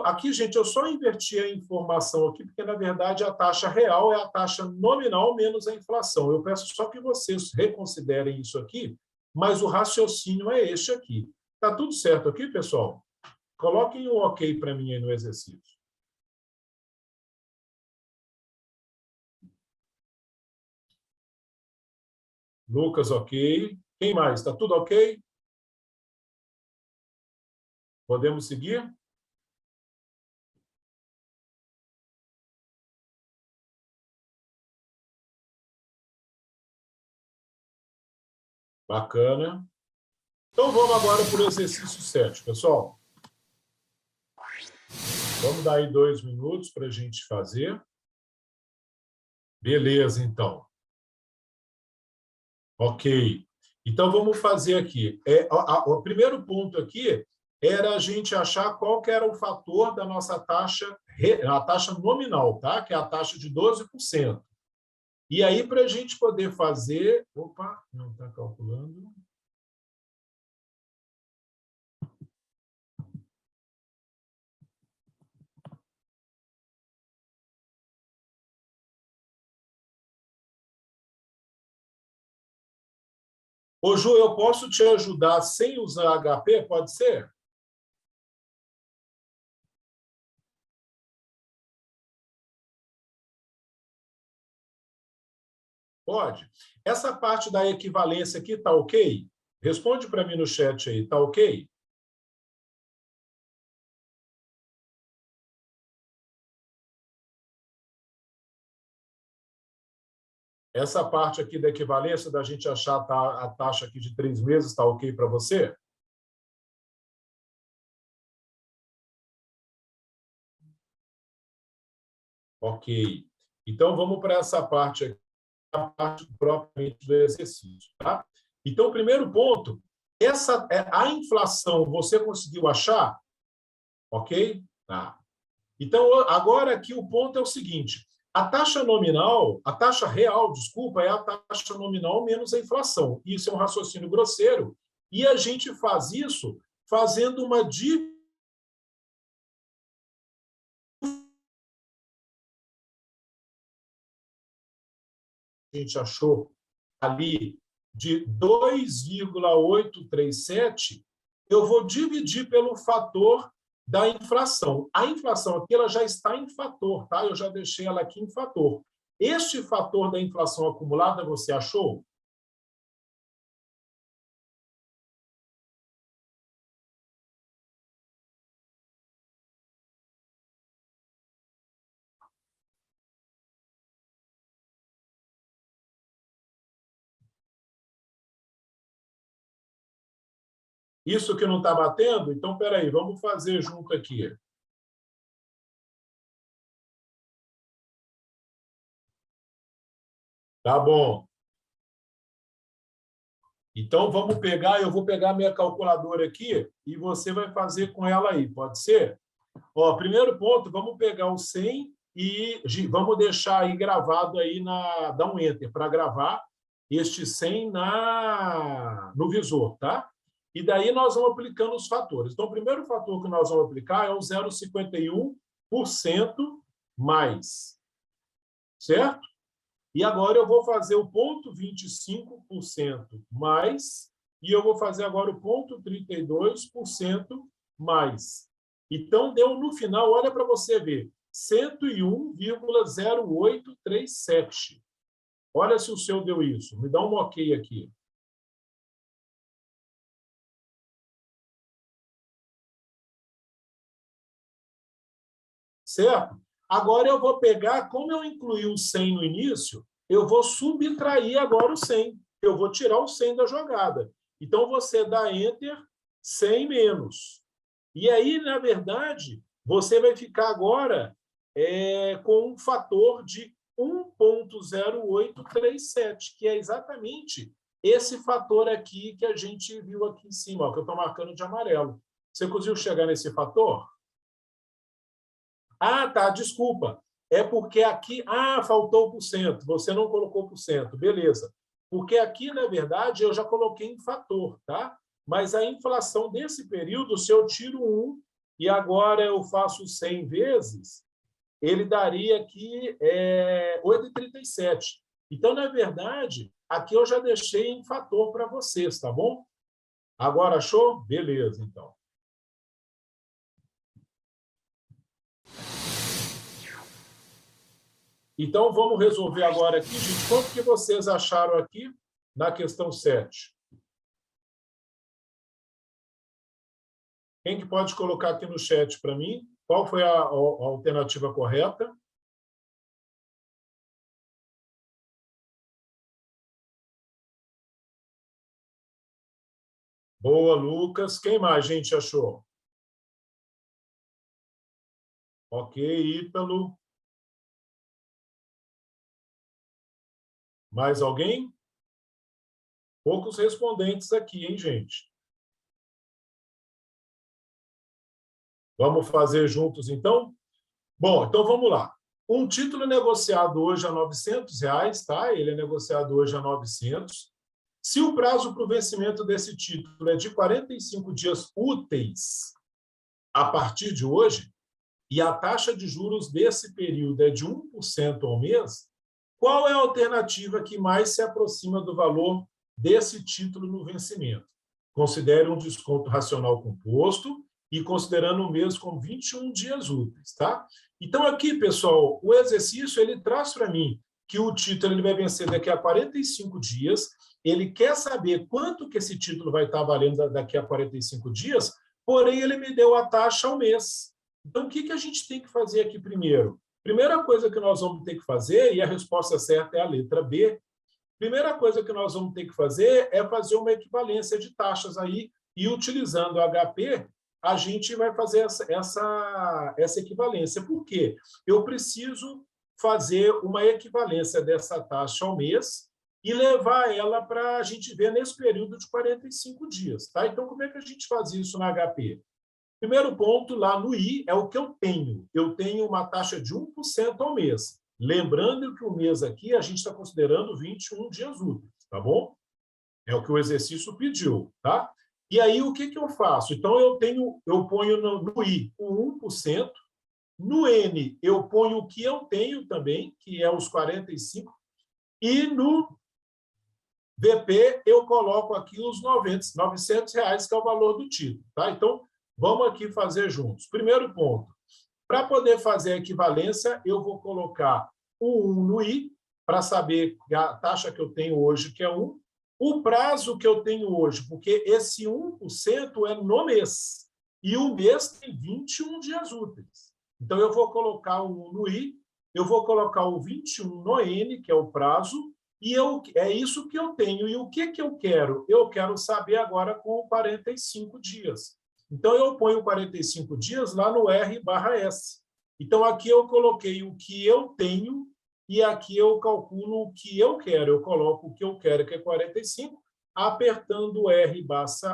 Aqui, gente, eu só inverti a informação aqui, porque, na verdade, a taxa real é a taxa nominal menos a inflação. Eu peço só que vocês reconsiderem isso aqui, mas o raciocínio é este aqui. Está tudo certo aqui, pessoal? Coloquem um OK para mim aí no exercício. Lucas, OK. Quem mais? Está tudo OK? Podemos seguir? Bacana. Então, vamos agora para o exercício 7, pessoal. Vamos dar aí 2 minutos para a gente fazer. Beleza, então. OK. Então, vamos fazer aqui. O primeiro ponto aqui era a gente achar qual que era o fator da nossa taxa, a taxa nominal, tá? Que é a taxa de 12%. E aí, para a gente poder fazer... Opa, não está calculando. Ô, Ju, eu posso te ajudar sem usar HP? Pode ser? Pode. Essa parte da equivalência aqui está ok? Responde para mim no chat aí, está ok? Essa parte aqui da equivalência, da gente achar a taxa aqui de 3 meses, está ok para você? Ok. Então, vamos para essa parte aqui, a parte propriamente do exercício. Tá? Então, o primeiro ponto, a inflação, você conseguiu achar? Ok? Tá. Então, agora aqui o ponto é o seguinte, a taxa nominal, a taxa real, desculpa, é a taxa nominal menos a inflação. Isso é um raciocínio grosseiro, e a gente faz isso fazendo uma dívida. A gente achou ali de 2,837, eu vou dividir pelo fator da inflação. A inflação aqui ela já está em fator, tá? Eu já deixei ela aqui em fator. Este fator da inflação acumulada, você achou? Isso que não está batendo? Então, espera aí, vamos fazer junto aqui. Tá bom. Então, vamos pegar, eu vou pegar minha calculadora aqui e você vai fazer com ela aí, pode ser? Ó, primeiro ponto, vamos pegar o 100 e vamos deixar aí gravado aí dá um enter para gravar este 100 no visor, tá? E daí nós vamos aplicando os fatores. Então, o primeiro fator que nós vamos aplicar é o 0,51% mais, certo? E agora eu vou fazer o 0,25% mais, e eu vou fazer agora o 0,32% mais. Então, deu no final, olha para você ver, 101,0837. Olha se o seu deu isso. Me dá um ok aqui. Certo? Agora eu vou pegar, como eu incluí o 100 no início, eu vou subtrair agora o 100. Eu vou tirar o 100 da jogada. Então, você dá Enter, 100 menos. E aí, na verdade, você vai ficar agora com um fator de 1,0837, que é exatamente esse fator aqui que a gente viu aqui em cima, ó, que eu estou marcando de amarelo. Você conseguiu chegar nesse fator? Ah, tá, desculpa. É porque aqui... Ah, faltou o porcento. Você não colocou por cento. Beleza. Porque aqui, na verdade, eu já coloquei em fator, tá? Mas a inflação desse período, se eu tiro 1 e agora eu faço 100 vezes, ele daria aqui 8,37. Então, na verdade, aqui eu já deixei em fator para vocês, tá bom? Agora achou? Beleza, então. Então, vamos resolver agora aqui, gente. Quanto que vocês acharam aqui na questão 7? Quem que pode colocar aqui no chat para mim? Qual foi a alternativa correta? Boa, Lucas. Quem mais, gente, achou? Ok, Ítalo. Mais alguém? Poucos respondentes aqui, hein, gente? Vamos fazer juntos, então? Bom, então vamos lá. Um título negociado hoje a R$ 900, tá? Ele é negociado hoje a 900. Se o prazo para o vencimento desse título é de 45 dias úteis a partir de hoje, e a taxa de juros desse período é de 1% ao mês, qual é a alternativa que mais se aproxima do valor desse título no vencimento? Considere um desconto racional composto e considerando o mês com 21 dias úteis, tá? Então, aqui, pessoal, o exercício ele traz para mim que o título ele vai vencer daqui a 45 dias, ele quer saber quanto que esse título vai estar valendo daqui a 45 dias, porém, ele me deu a taxa ao mês. Então, o que a gente tem que fazer aqui primeiro? Primeira coisa que nós vamos ter que fazer, e a resposta certa é a letra B, primeira coisa que nós vamos ter que fazer é fazer uma equivalência de taxas aí, e utilizando o HP, a gente vai fazer essa equivalência. Por quê? Eu preciso fazer uma equivalência dessa taxa ao mês e levar ela para a gente ver nesse período de 45 dias. Tá? Então, como é que a gente faz isso na HP? Primeiro ponto, lá no I, é o que eu tenho. Eu tenho uma taxa de 1% ao mês. Lembrando que o mês aqui a gente está considerando 21 dias úteis, tá bom? É o que o exercício pediu, tá? E aí, o que eu faço? Então, eu ponho no I o 1%, no N eu ponho o que eu tenho também, que é os 45, e no VP eu coloco aqui os R$ 900, que é o valor do título, tá? Então, vamos aqui fazer juntos. Primeiro ponto, para poder fazer a equivalência, eu vou colocar o 1 no I, para saber a taxa que eu tenho hoje, que é 1, o prazo que eu tenho hoje, porque esse 1% é no mês, e o mês tem 21 dias úteis. Então, eu vou colocar o 1 no I, eu vou colocar o 21 no N, que é o prazo, e é isso que eu tenho. E o que eu quero? Eu quero saber agora com 45 dias. Então, eu ponho 45 dias lá no R/S. Então, aqui eu coloquei o que eu tenho e aqui eu calculo o que eu quero. Eu coloco o que eu quero, que é 45, apertando o R/S,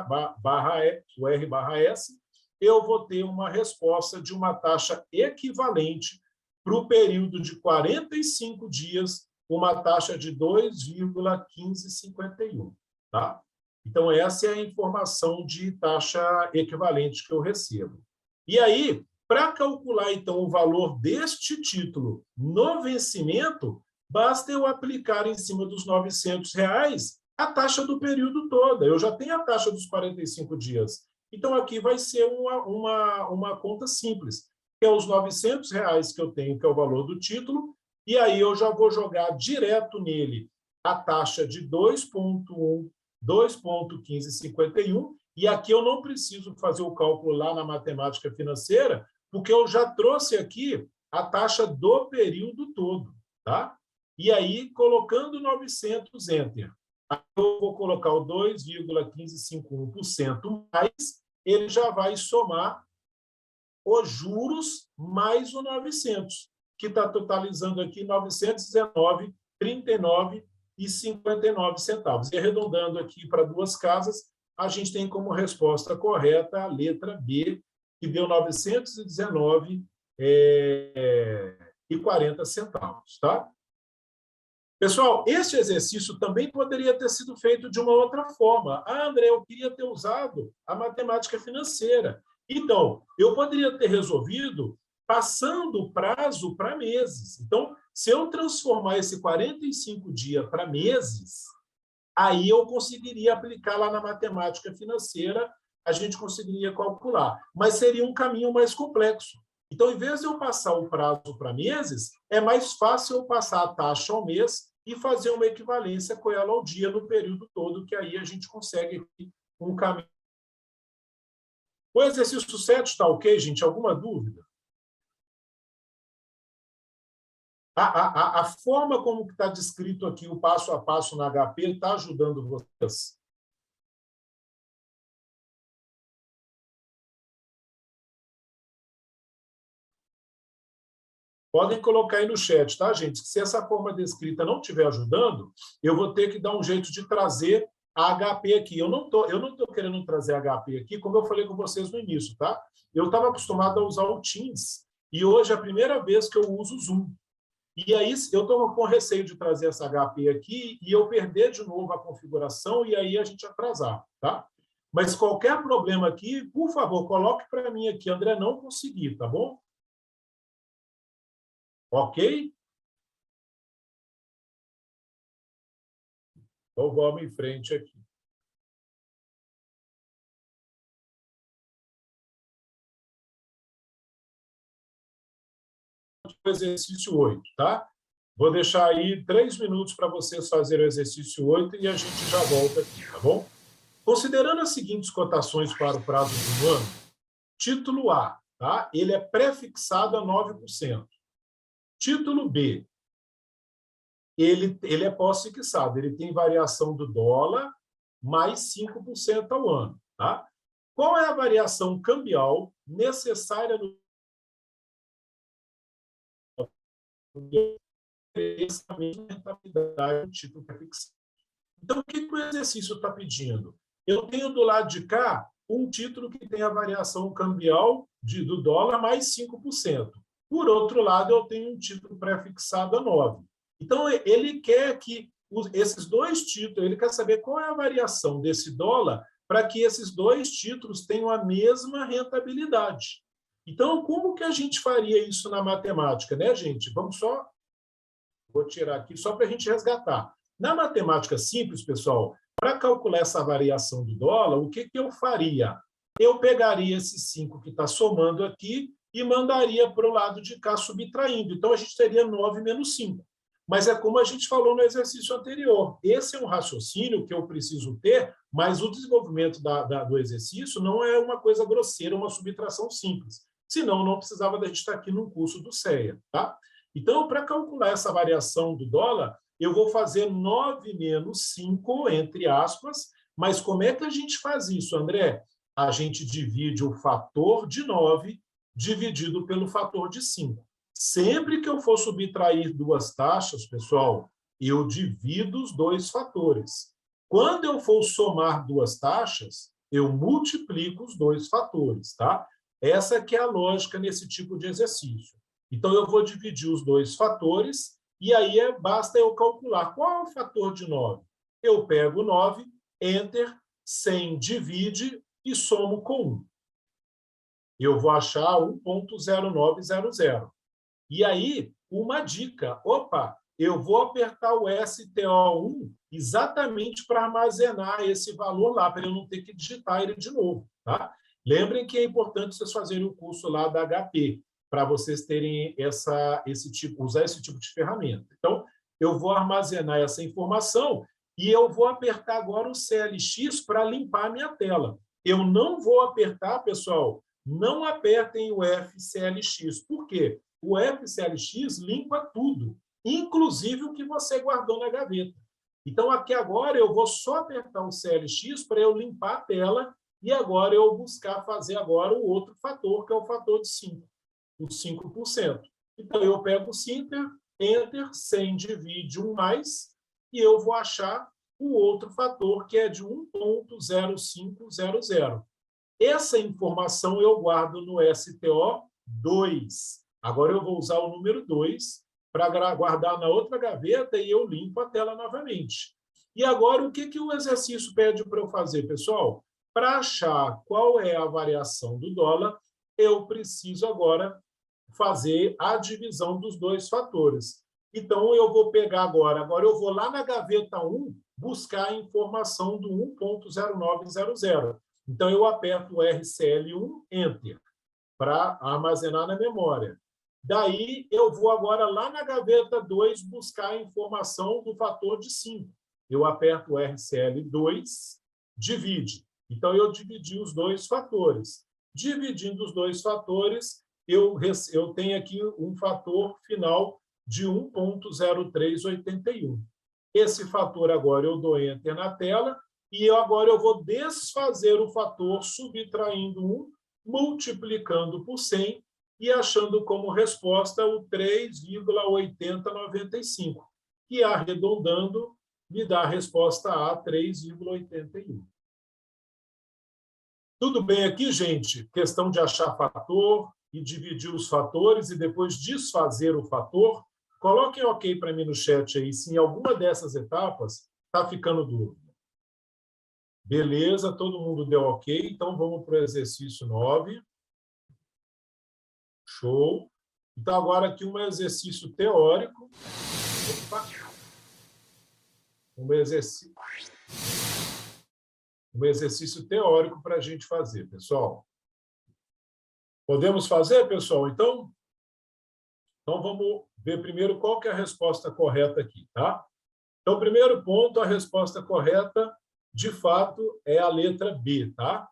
eu vou ter uma resposta de uma taxa equivalente para o período de 45 dias, uma taxa de 2,1551. Tá? Então, essa é a informação de taxa equivalente que eu recebo. E aí, para calcular, então, o valor deste título no vencimento, basta eu aplicar em cima dos R$ 900 a taxa do período toda. Eu já tenho a taxa dos 45 dias. Então, aqui vai ser uma conta simples, que é os R$ 900 que eu tenho, que é o valor do título, e aí eu já vou jogar direto nele a taxa de 2,1551, e aqui eu não preciso fazer o cálculo lá na matemática financeira, porque eu já trouxe aqui a taxa do período todo, tá? E aí, colocando 900, enter. Aí eu vou colocar o 2,1551% mais, ele já vai somar os juros mais o 900, que está totalizando aqui R$ 919,39,59. E arredondando aqui para duas casas, a gente tem como resposta correta a letra B, que deu R$ 919,40, tá? Pessoal, este exercício também poderia ter sido feito de uma outra forma. Ah, André, eu queria ter usado a matemática financeira. Então, eu poderia ter resolvido passando o prazo para meses. Então, se eu transformar esse 45 dias para meses, aí eu conseguiria aplicar lá na matemática financeira, a gente conseguiria calcular. Mas seria um caminho mais complexo. Então, em vez de eu passar o prazo para meses, é mais fácil eu passar a taxa ao mês e fazer uma equivalência com ela ao dia no período todo, que aí a gente consegue um caminho. O exercício 7 está ok, gente? Alguma dúvida? A forma como está descrito aqui, o passo a passo na HP, está ajudando vocês? Podem colocar aí no chat, tá, gente? Se essa forma descrita não estiver ajudando, eu vou ter que dar um jeito de trazer a HP aqui. Eu não tô querendo trazer a HP aqui, como eu falei com vocês no início, tá? Eu estava acostumado a usar o Teams, e hoje é a primeira vez que eu uso o Zoom. E aí eu estou com receio de trazer essa HP aqui e eu perder de novo a configuração e aí a gente atrasar, tá? Mas qualquer problema aqui, por favor, coloque para mim aqui, André, não consegui, tá bom? Ok? Então vamos em frente aqui. Exercício 8, tá? Vou deixar aí 3 minutos para vocês fazerem o exercício 8 e a gente já volta aqui, tá bom? Considerando as seguintes cotações para o prazo de um ano, título A, tá? Ele é prefixado a 9%. Título B, ele é pós-fixado, ele tem variação do dólar mais 5% ao ano, tá? Qual é a variação cambial necessária no essa mesma rentabilidade do título prefixado? Então, o que o exercício está pedindo? Eu tenho do lado de cá um título que tem a variação cambial do dólar mais 5%. Por outro lado, eu tenho um título prefixado a 9%. Então, ele quer que esses dois títulos, ele quer saber qual é a variação desse dólar para que esses dois títulos tenham a mesma rentabilidade. Então, como que a gente faria isso na matemática, né, gente? Vamos só... Vou tirar aqui só para a gente resgatar. Na matemática simples, pessoal, para calcular essa variação do dólar, o que eu faria? Eu pegaria esse 5 que está somando aqui e mandaria para o lado de cá subtraindo. Então, a gente teria 9 menos 5. Mas é como a gente falou no exercício anterior. Esse é um raciocínio que eu preciso ter, mas o desenvolvimento do exercício não é uma coisa grosseira, uma subtração simples. Senão, não precisava da gente estar aqui no curso do CEA. Tá? Então, para calcular essa variação do dólar, eu vou fazer 9 menos 5, entre aspas, mas como é que a gente faz isso, André? A gente divide o fator de 9 dividido pelo fator de 5. Sempre que eu for subtrair duas taxas, pessoal, eu divido os dois fatores. Quando eu for somar duas taxas, eu multiplico os dois fatores, tá? Essa que é a lógica nesse tipo de exercício. Então, eu vou dividir os dois fatores e aí basta eu calcular qual é o fator de 9. Eu pego 9, Enter, 100 divide e somo com 1. Eu vou achar 1,0900. E aí, uma dica. Opa, eu vou apertar o STO1 exatamente para armazenar esse valor lá, para eu não ter que digitar ele de novo. Tá? Lembrem que é importante vocês fazerem o curso lá da HP, para vocês terem usar esse tipo de ferramenta. Então, eu vou armazenar essa informação e eu vou apertar agora o CLX para limpar a minha tela. Eu não vou apertar, pessoal, não apertem o FCLX. Por quê? O FCLX limpa tudo, inclusive o que você guardou na gaveta. Então, aqui agora eu vou só apertar o CLX para eu limpar a tela e agora eu buscar fazer agora o outro fator, que é o fator de 5, os 5%. Então, eu pego o Enter, 100 divide 1 mais, e eu vou achar o outro fator, que é de 1,0500. Essa informação eu guardo no STO2. Agora eu vou usar o número 2 para guardar na outra gaveta e eu limpo a tela novamente. E agora, o que o exercício pede para eu fazer, pessoal? Para achar qual é a variação do dólar, eu preciso agora fazer a divisão dos dois fatores. Então, eu vou pegar agora eu vou lá na gaveta 1 buscar a informação do 1,0900. Então, eu aperto o RCL1, Enter, para armazenar na memória. Daí, eu vou agora lá na gaveta 2 buscar a informação do fator de 5. Eu aperto o RCL2, divide. Então, eu dividi os dois fatores. Dividindo os dois fatores, eu tenho aqui um fator final de 1,0381. Esse fator agora eu dou Enter na tela e agora eu vou desfazer o fator subtraindo 1, multiplicando por 100 e achando como resposta o 3,8095, que arredondando me dá a resposta A, 3,81. Tudo bem aqui, gente? Questão de achar fator e dividir os fatores e depois desfazer o fator. Coloquem ok para mim no chat aí, se em alguma dessas etapas está ficando dúvida. Beleza, todo mundo deu ok, então vamos para o exercício 9. Show. Então, agora aqui um exercício teórico. Opa. Um exercício teórico para a gente fazer, pessoal. Podemos fazer, pessoal? Então vamos ver primeiro qual que é a resposta correta aqui, tá? Então, primeiro ponto, a resposta correta, de fato, é a letra B, tá?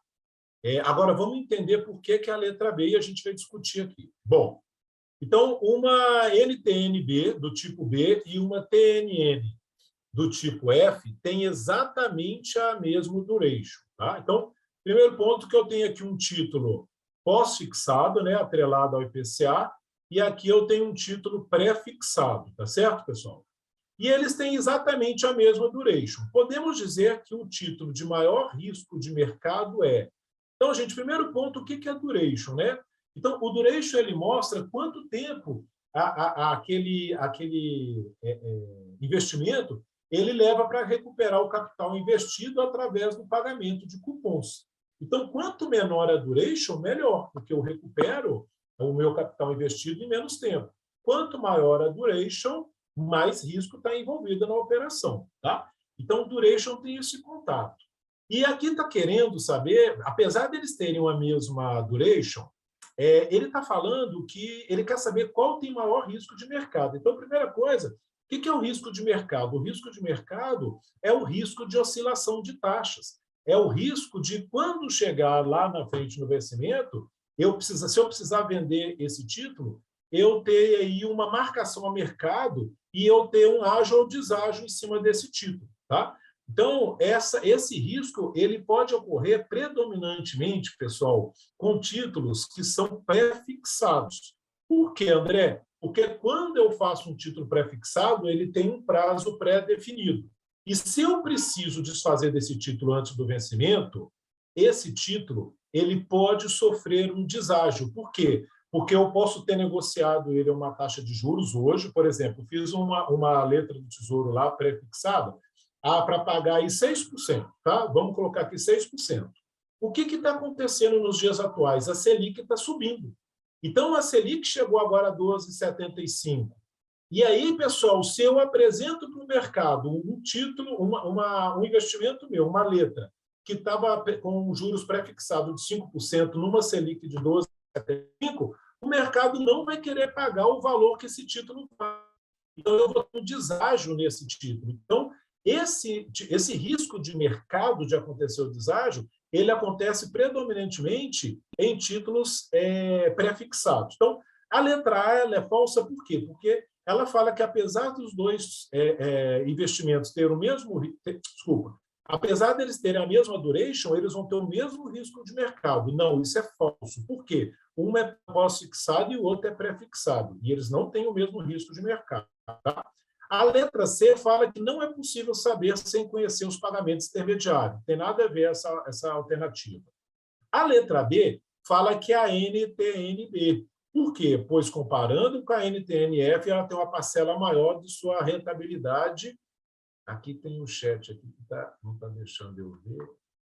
Agora, vamos entender por que é a letra B e a gente vai discutir aqui. Bom, então, uma NTNB do tipo B e uma TNN do tipo F tem exatamente a mesma duration, tá? Então, primeiro ponto que eu tenho aqui um título pós-fixado, né, atrelado ao IPCA, e aqui eu tenho um título pré-fixado, tá certo, pessoal? E eles têm exatamente a mesma duration. Podemos dizer que o título de maior risco de mercado é... Então, gente, primeiro ponto, o que é duration, né? Então, o duration ele mostra quanto tempo aquele investimento ele leva para recuperar o capital investido através do pagamento de cupons. Então, quanto menor a duration, melhor, porque eu recupero o meu capital investido em menos tempo. Quanto maior a duration, mais risco está envolvido na operação, tá? Então, duration tem esse contato. E aqui está querendo saber, apesar deles terem a mesma duration, ele está falando que ele quer saber qual tem maior risco de mercado. Então, primeira coisa, o que é o risco de mercado? O risco de mercado é o risco de oscilação de taxas. É o risco de, quando chegar lá na frente no vencimento, se eu precisar vender esse título, eu ter aí uma marcação a mercado e eu ter um ágio ou deságio em cima desse título, tá? Então, esse risco ele pode ocorrer predominantemente, pessoal, com títulos que são pré-fixados. Por quê, André? Porque quando eu faço um título pré-fixado, ele tem um prazo pré-definido. E se eu preciso desfazer desse título antes do vencimento, esse título ele pode sofrer um deságio. Por quê? Porque eu posso ter negociado ele a uma taxa de juros hoje, por exemplo, fiz uma letra do Tesouro lá pré-fixada, para pagar aí 6%, tá? Vamos colocar aqui 6%. O que está acontecendo nos dias atuais? A Selic está subindo. Então, a Selic chegou agora a 12,75. E aí, pessoal, se eu apresento para o mercado um título, um investimento meu, uma letra, que estava com juros pré-fixados de 5% numa Selic de 12,75, o mercado não vai querer pagar o valor que esse título faz. Então, eu vou ter um deságio nesse título. Então, esse risco de mercado de acontecer o deságio, ele acontece predominantemente em títulos pré-fixados. Então, a letra A ela é falsa por quê? Porque ela fala que, apesar dos dois investimentos terem o mesmo... Desculpa. Apesar deles terem a mesma duration, eles vão ter o mesmo risco de mercado. Não, isso é falso. Por quê? Um é pós-fixado e o outro é pré-fixado. E eles não têm o mesmo risco de mercado. Tá? A letra C fala que não é possível saber sem conhecer os pagamentos intermediários. Não tem nada a ver essa alternativa. A letra B fala que é a NTNB. Por quê? Pois, comparando com a NTNF, ela tem uma parcela maior de sua rentabilidade. Aqui tem um chat aqui que não está deixando eu ver.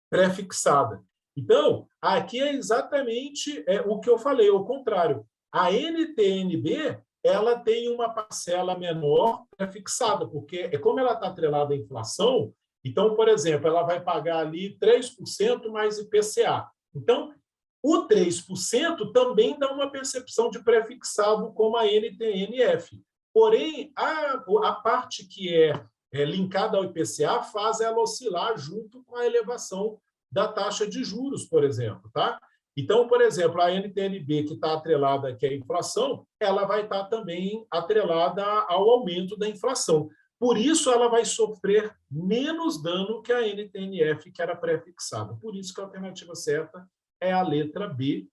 Pré-fixada. Então, aqui é exatamente o que eu falei, o contrário. A NTNB ela tem uma parcela menor pré-fixada, porque como ela está atrelada à inflação, então, por exemplo, ela vai pagar ali 3% mais IPCA. Então, o 3% também dá uma percepção de pré-fixado como a NTNF. Porém, a parte que é linkada ao IPCA faz ela oscilar junto com a elevação da taxa de juros, por exemplo, tá? Então, por exemplo, a NTNB, que está atrelada aqui à inflação, ela vai estar também atrelada ao aumento da inflação. Por isso, ela vai sofrer menos dano que a NTNF, que era pré-fixada. Por isso que a alternativa certa é a letra B,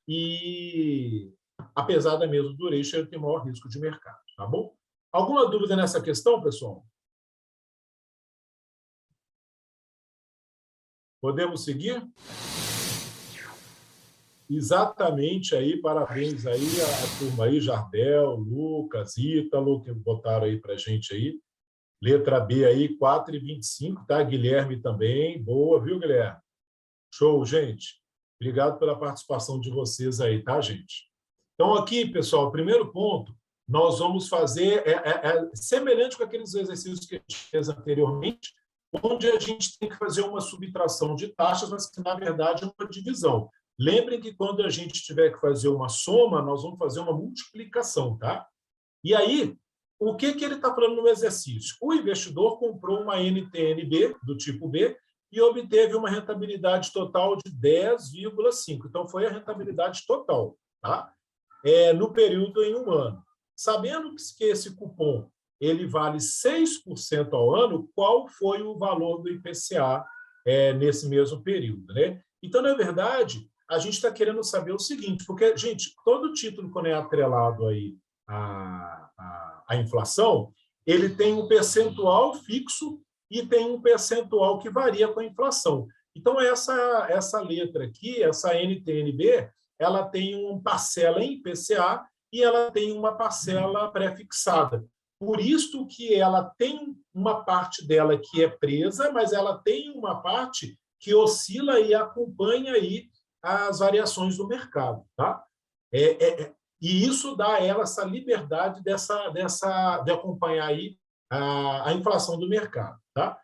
e apesar da mesma duration, ele tem maior risco de mercado, tá bom? Alguma dúvida nessa questão, pessoal? Podemos seguir? Exatamente aí, parabéns aí a turma aí, Jardel, Lucas, Ítalo, que botaram aí para a gente aí. Letra B aí, 4,25, tá? Guilherme também. Boa, viu, Guilherme? Show, gente. Obrigado pela participação de vocês aí, tá, gente? Então, aqui, pessoal, o primeiro ponto, nós vamos fazer semelhante com aqueles exercícios que a gente fez anteriormente, onde a gente tem que fazer uma subtração de taxas, mas que, na verdade, é uma divisão. Lembrem que quando a gente tiver que fazer uma soma, nós vamos fazer uma multiplicação, tá? E aí, o que ele está falando no exercício? O investidor comprou uma NTN-B, do tipo B, e obteve uma rentabilidade total de 10,5. Então, foi a rentabilidade total, tá? No período em um ano. Sabendo que esse cupom ele vale 6% ao ano, qual foi o valor do IPCA nesse mesmo período, né? Então, na verdade, a gente está querendo saber o seguinte, porque, gente, todo título, quando é atrelado aí a inflação, ele tem um percentual fixo e tem um percentual que varia com a inflação. Então, essa letra aqui, essa NTN-B, ela tem uma parcela em IPCA e ela tem uma parcela pré-fixada. Por isso que ela tem uma parte dela que é presa, mas ela tem uma parte que oscila e acompanha aí as variações do mercado. Tá? E isso dá a ela essa liberdade de acompanhar aí a inflação do mercado. Tá?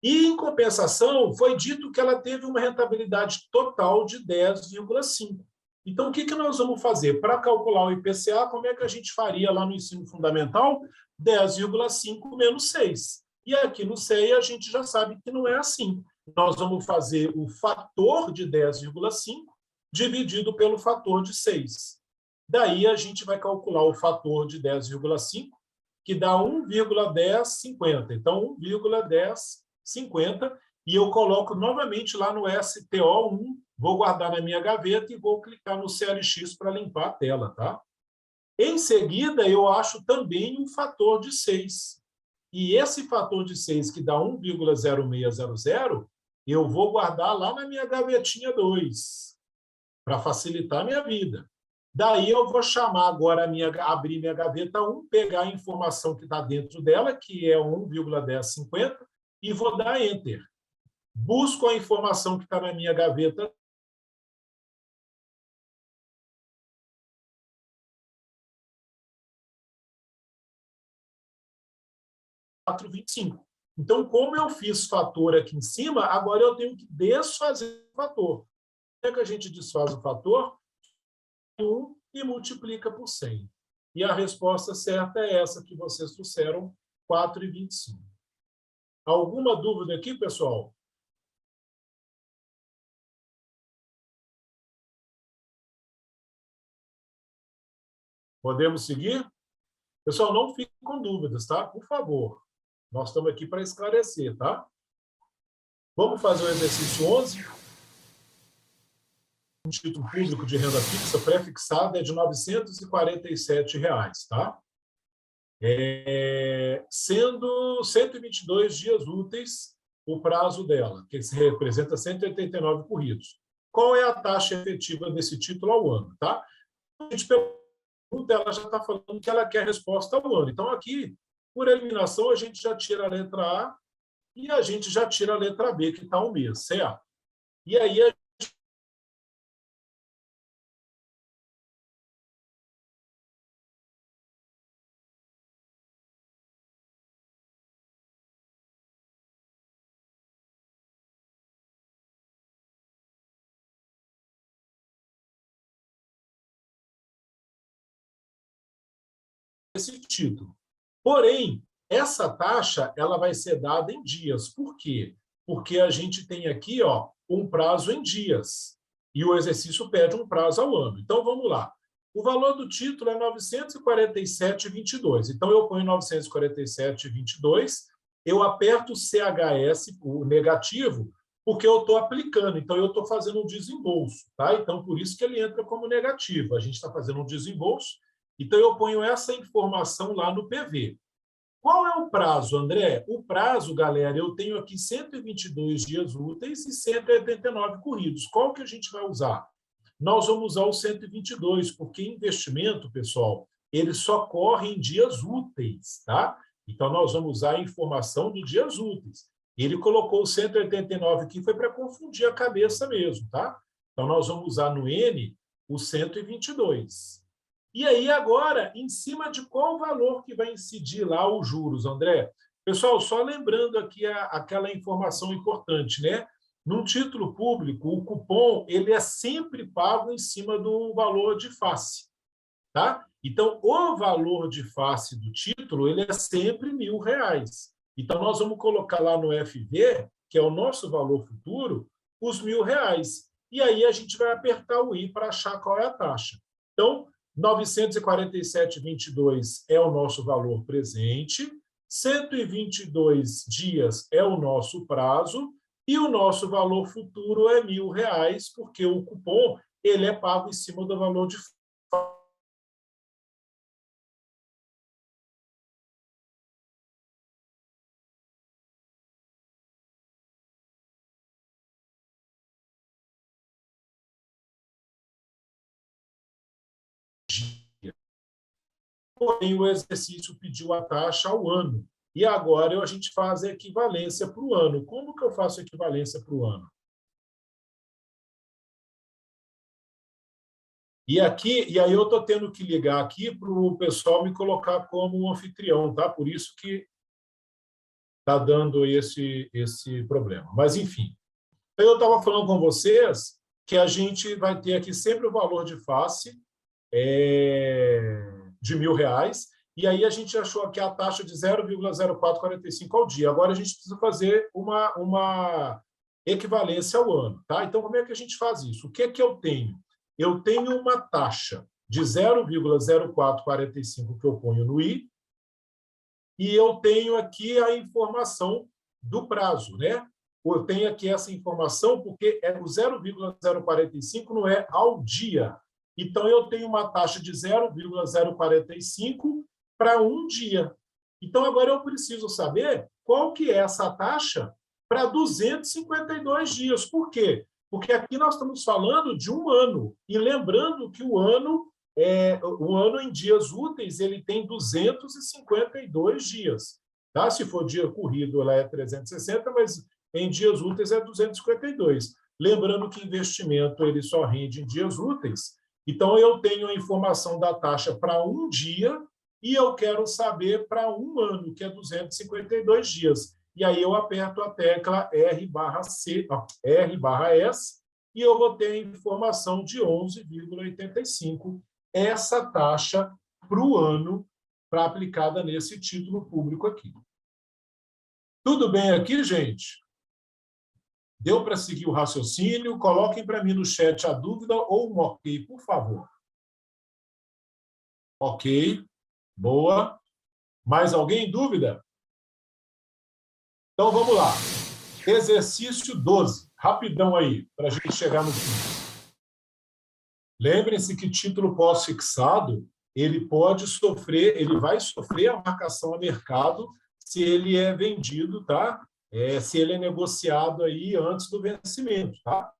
E, em compensação, foi dito que ela teve uma rentabilidade total de 10,5. Então, o que nós vamos fazer? Para calcular o IPCA, como é que a gente faria lá no ensino fundamental? 10,5 menos 6. E aqui no CEI a gente já sabe que não é assim. Nós vamos fazer o fator de 10,5 dividido pelo fator de 6. Daí a gente vai calcular o fator de 10,5, que dá 1,1050. Então, 1,1050, e eu coloco novamente lá no STO1, vou guardar na minha gaveta e vou clicar no CLX para limpar a tela. Tá? Em seguida, eu acho também um fator de 6. E esse fator de 6, que dá 1,0600, eu vou guardar lá na minha gavetinha 2, para facilitar a minha vida. Daí eu vou chamar agora, abrir minha gaveta 1, pegar a informação que está dentro dela, que é 1,1050, e vou dar Enter. Busco a informação que está na minha gaveta 4,25. Então, como eu fiz fator aqui em cima, agora eu tenho que desfazer o fator. Como é que a gente desfaz o fator? 1 e multiplica por 100. E a resposta certa é essa que vocês trouxeram, 4,25. Alguma dúvida aqui, pessoal? Podemos seguir? Pessoal, não fiquem com dúvidas, tá? Por favor. Nós estamos aqui para esclarecer, tá? Vamos fazer o exercício 11. Um título público de renda fixa pré-fixada é de R$ 947, tá? Sendo 122 dias úteis o prazo dela, que se representa 189 corridos. Qual é a taxa efetiva desse título ao ano? Tá? A gente pergunta, ela já está falando que ela quer resposta ao ano. Então, aqui, por eliminação, a gente já tira a letra A e a gente já tira a letra B, que está um mês, certo? E aí, esse título. Porém, essa taxa ela vai ser dada em dias. Por quê? Porque a gente tem aqui um prazo em dias. E o exercício pede um prazo ao ano. Então, vamos lá. O valor do título é 947,22. Então, eu ponho 947,22, eu aperto o CHS, o negativo, porque eu estou aplicando. Então, eu estou fazendo um desembolso. Tá? Então, por isso que ele entra como negativo. A gente está fazendo um desembolso. Então, eu ponho essa informação lá no PV. Qual é o prazo, André? O prazo, galera, eu tenho aqui 122 dias úteis e 189 corridos. Qual que a gente vai usar? nós vamos usar o 122, porque investimento, pessoal, ele só corre em dias úteis, tá? Então, nós vamos usar a informação dos dias úteis. Ele colocou o 189 aqui, foi para confundir a cabeça mesmo, tá? Então, nós vamos usar no N o 122. E aí, agora, em cima de qual valor que vai incidir lá os juros, André? Pessoal, só lembrando aqui aquela informação importante, né? Num título público, o cupom ele é sempre pago em cima do valor de face, tá? Então, o valor de face do título ele é sempre R$ 1.000. Então, nós vamos colocar lá no FV, que é o nosso valor futuro, os R$ 1.000. E aí a gente vai apertar o I para achar qual é a taxa. Então, 947,22 é o nosso valor presente, 122 dias é o nosso prazo e o nosso valor futuro é R$ 1.000, porque o cupom ele é pago em cima do valor de porém o exercício pediu a taxa ao ano. E agora a gente faz a equivalência para o ano. Como que eu faço a equivalência para o ano? E aí eu estou tendo que ligar aqui para o pessoal me colocar como um anfitrião, tá? Por isso que está dando esse problema. Mas, enfim. Eu estava falando com vocês que a gente vai ter aqui sempre o valor de face de R$ 1.000, e aí a gente achou aqui a taxa de 0,0445 ao dia. Agora a gente precisa fazer uma equivalência ao ano, tá? Então, como é que a gente faz isso? O que é que eu tenho? Eu tenho uma taxa de 0,0445 que eu ponho no I, e eu tenho aqui a informação do prazo, né? Eu tenho aqui essa informação porque o 0,045 não é ao dia. Então, eu tenho uma taxa de 0,045 para um dia. Então, agora eu preciso saber qual que é essa taxa para 252 dias. Por quê? Porque aqui nós estamos falando de um ano. E lembrando que o ano em dias úteis ele tem 252 dias. Tá? Se for dia corrido, ela é 360, mas em dias úteis é 252. Lembrando que investimento ele só rende em dias úteis. Então, eu tenho a informação da taxa para um dia e eu quero saber para um ano, que é 252 dias. E aí eu aperto a tecla R/S, e eu vou ter a informação de 11,85, essa taxa para o ano, para aplicada nesse título público aqui. Tudo bem aqui, gente? Deu para seguir o raciocínio? Coloquem para mim no chat a dúvida ou um ok, por favor. Ok, boa. Mais alguém em dúvida? Então, vamos lá. Exercício 12. Rapidão aí, para a gente chegar no fim. Lembrem-se que título pós-fixado, ele vai sofrer a marcação a mercado se ele é vendido, tá? Se ele é negociado aí antes do vencimento, tá?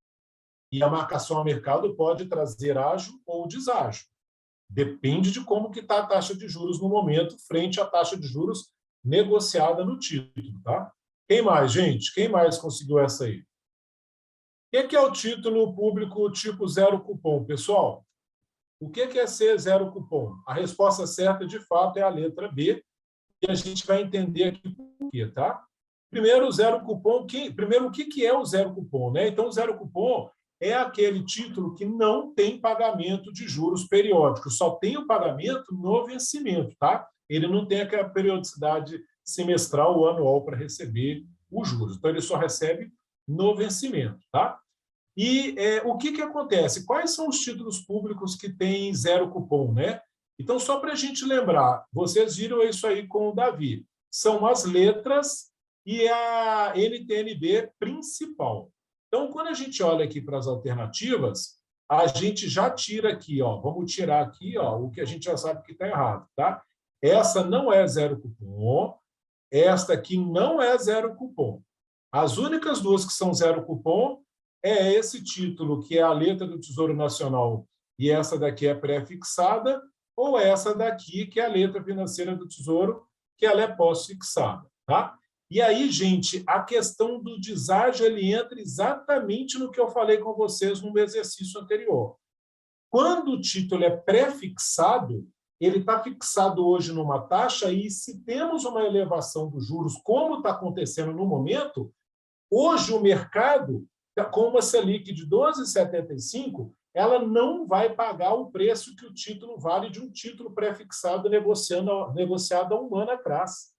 E a marcação a mercado pode trazer ágio ou deságio. Depende de como que está a taxa de juros no momento frente à taxa de juros negociada no título, tá? Quem mais, gente? Quem mais conseguiu essa aí? O que é o título público tipo zero cupom, pessoal? O que é ser zero cupom? A resposta certa, de fato, é a letra B, e a gente vai entender aqui por quê, tá? Primeiro, o zero cupom. Primeiro, o que é o zero cupom, né? Então, o zero cupom é aquele título que não tem pagamento de juros periódicos, só tem o pagamento no vencimento, tá? Ele não tem aquela periodicidade semestral ou anual para receber os juros. Então, ele só recebe no vencimento, tá? E o que acontece? Quais são os títulos públicos que têm zero cupom, né? Então, só para a gente lembrar, vocês viram isso aí com o Davi. São as letras e a NTN-B principal. Então, quando a gente olha aqui para as alternativas, a gente já tira aqui, ó, vamos tirar aqui, ó, o que a gente já sabe que está errado, tá? Essa não é zero cupom, esta aqui não é zero cupom. As únicas duas que são zero cupom é esse título, que é a letra do Tesouro Nacional, e essa daqui é pré-fixada, ou essa daqui, que é a letra financeira do Tesouro, que ela é pós-fixada. Tá? E aí, gente, a questão do deságio ele entra exatamente no que eu falei com vocês no exercício anterior. Quando o título é pré-fixado, ele está fixado hoje numa taxa e se temos uma elevação dos juros, como está acontecendo no momento, hoje o mercado, com uma Selic de 12,75, ela não vai pagar o preço que o título vale de um título pré-fixado negociado há um ano atrás.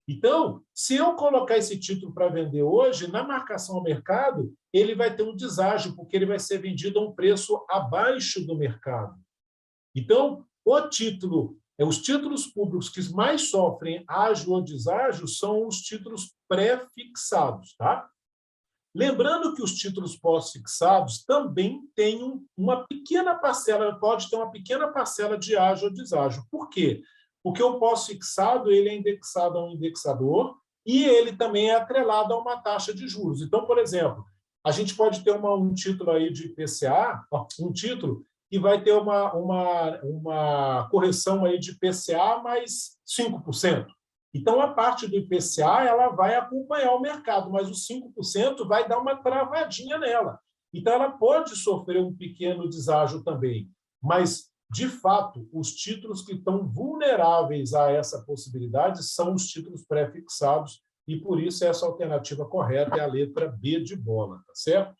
Então, se eu colocar esse título para vender hoje, na marcação ao mercado, ele vai ter um deságio, porque ele vai ser vendido a um preço abaixo do mercado. Então, os títulos públicos que mais sofrem ágio ou deságio são os títulos pré-fixados. Tá? Lembrando que os títulos pós-fixados também têm uma pequena parcela, pode ter uma pequena parcela de ágio ou deságio. Por quê? Porque o pós-fixado ele é indexado a um indexador e ele também é atrelado a uma taxa de juros. Então, por exemplo, a gente pode ter um título aí de IPCA, um título que vai ter uma correção aí de IPCA mais 5%. Então, a parte do IPCA ela vai acompanhar o mercado, mas os 5% vai dar uma travadinha nela. Então, ela pode sofrer um pequeno deságio também. Mas, de fato, os títulos que estão vulneráveis a essa possibilidade são os títulos pré-fixados, e por isso essa alternativa correta é a letra B de bola, tá certo?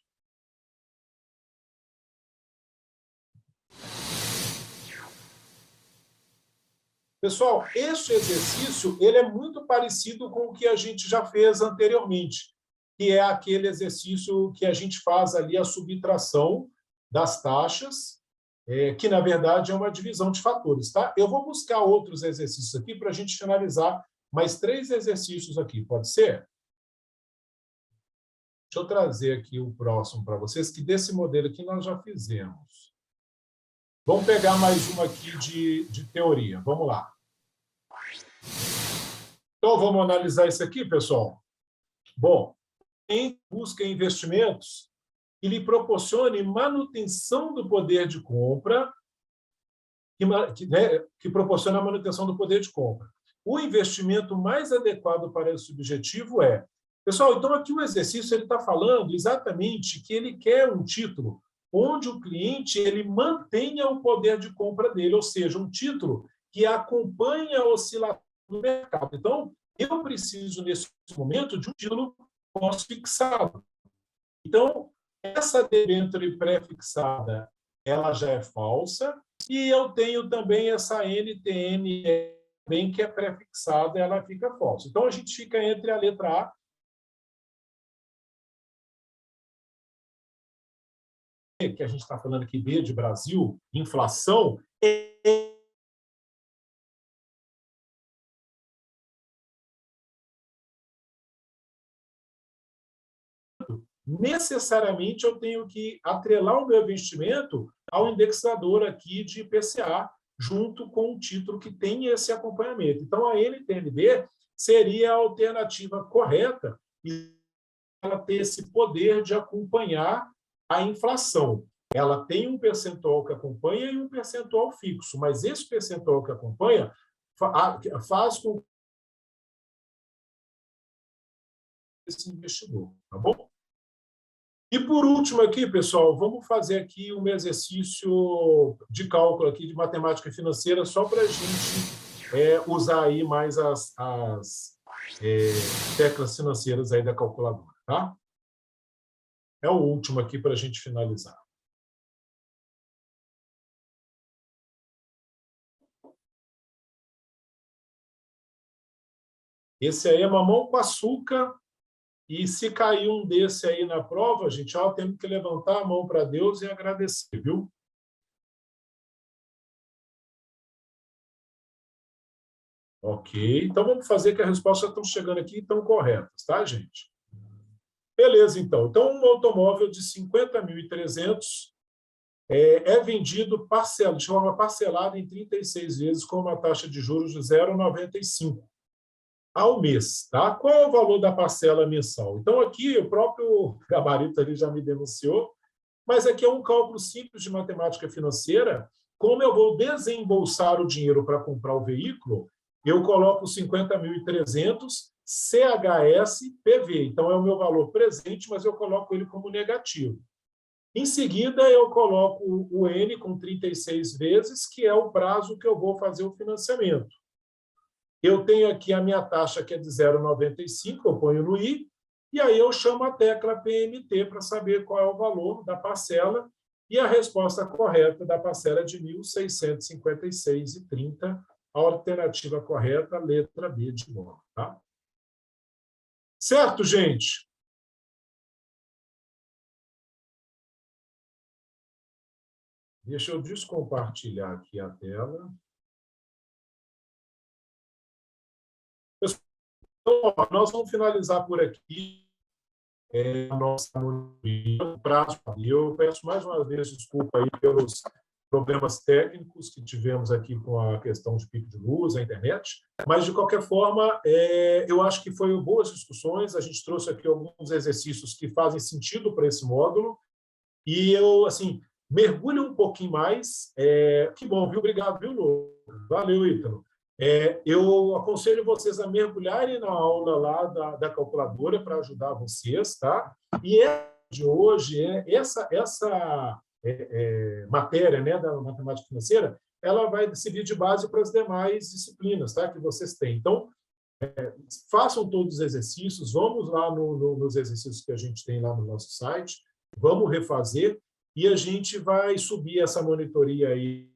Pessoal, este exercício ele é muito parecido com o que a gente já fez anteriormente, que é aquele exercício que a gente faz ali a subtração das taxas, que, na verdade, é uma divisão de fatores. Tá? Eu vou buscar outros exercícios aqui para a gente finalizar mais 3 exercícios aqui, pode ser? Deixa eu trazer aqui o próximo para vocês, que desse modelo aqui nós já fizemos. Vamos pegar mais uma aqui de teoria. Vamos lá. Então, vamos analisar isso aqui, pessoal? Bom, quem busca investimentos que lhe proporcione manutenção do poder de compra, que proporciona a manutenção do poder de compra. O investimento mais adequado para esse objetivo é... Pessoal, então aqui o exercício está falando exatamente que ele quer um título onde o cliente ele mantenha o poder de compra dele, ou seja, um título que acompanha a oscilação do mercado. Então, eu preciso, nesse momento, de um título pós-fixado. Então, essa debênture pré-fixada, ela já é falsa, e eu tenho também essa NTN, bem que é pré-fixada, ela fica falsa. Então, a gente fica entre a letra A, que a gente está falando aqui, B de Brasil, inflação, necessariamente eu tenho que atrelar o meu investimento ao indexador aqui de IPCA, junto com o título que tem esse acompanhamento. Então, a NTN-B seria a alternativa correta e ela ter esse poder de acompanhar a inflação. Ela tem um percentual que acompanha e um percentual fixo, mas esse percentual que acompanha faz com que esse investidor, tá bom? E por último aqui, pessoal, vamos fazer aqui um exercício de cálculo aqui de matemática financeira só para a gente usar aí mais as teclas financeiras aí da calculadora, tá? É o último aqui para a gente finalizar. Esse aí é mamão com açúcar. E se cair um desse aí na prova, gente, temos que levantar a mão para Deus e agradecer, viu? Ok, então vamos fazer que as respostas estão chegando aqui e estão corretas, tá, gente? Beleza, então. Então, um automóvel de 50.300 é vendido de forma parcelada em 36 vezes com uma taxa de juros de 0,95. ao mês. Tá? Qual é o valor da parcela mensal? Então, aqui, o próprio gabarito ali já me denunciou, mas aqui é um cálculo simples de matemática financeira. Como eu vou desembolsar o dinheiro para comprar o veículo, eu coloco 50.300 CHS PV. Então, é o meu valor presente, mas eu coloco ele como negativo. Em seguida, eu coloco o N com 36 vezes, que é o prazo que eu vou fazer o financiamento. Eu tenho aqui a minha taxa, que é de 0,95, eu ponho no I, e aí eu chamo a tecla PMT para saber qual é o valor da parcela, e a resposta correta da parcela é de R$ 1.656,30. A alternativa correta, letra B de novo. Tá? Certo, gente? Deixa eu descompartilhar aqui a tela. Então, nós vamos finalizar por aqui a nossa prazo. Eu peço mais uma vez desculpa aí pelos problemas técnicos que tivemos aqui com a questão de pico de luz, a internet, mas, de qualquer forma, eu acho que foram boas discussões, a gente trouxe aqui alguns exercícios que fazem sentido para esse módulo, e eu, assim, mergulho um pouquinho mais. Que bom, viu? Obrigado, viu, Lu? Valeu, Ítalo. Eu aconselho vocês a mergulharem na aula lá da calculadora para ajudar vocês, tá? E de hoje, essa matéria, né, da matemática financeira, ela vai servir de base para as demais disciplinas, tá, que vocês têm. Então, façam todos os exercícios, vamos lá nos exercícios que a gente tem lá no nosso site, vamos refazer, e a gente vai subir essa monitoria aí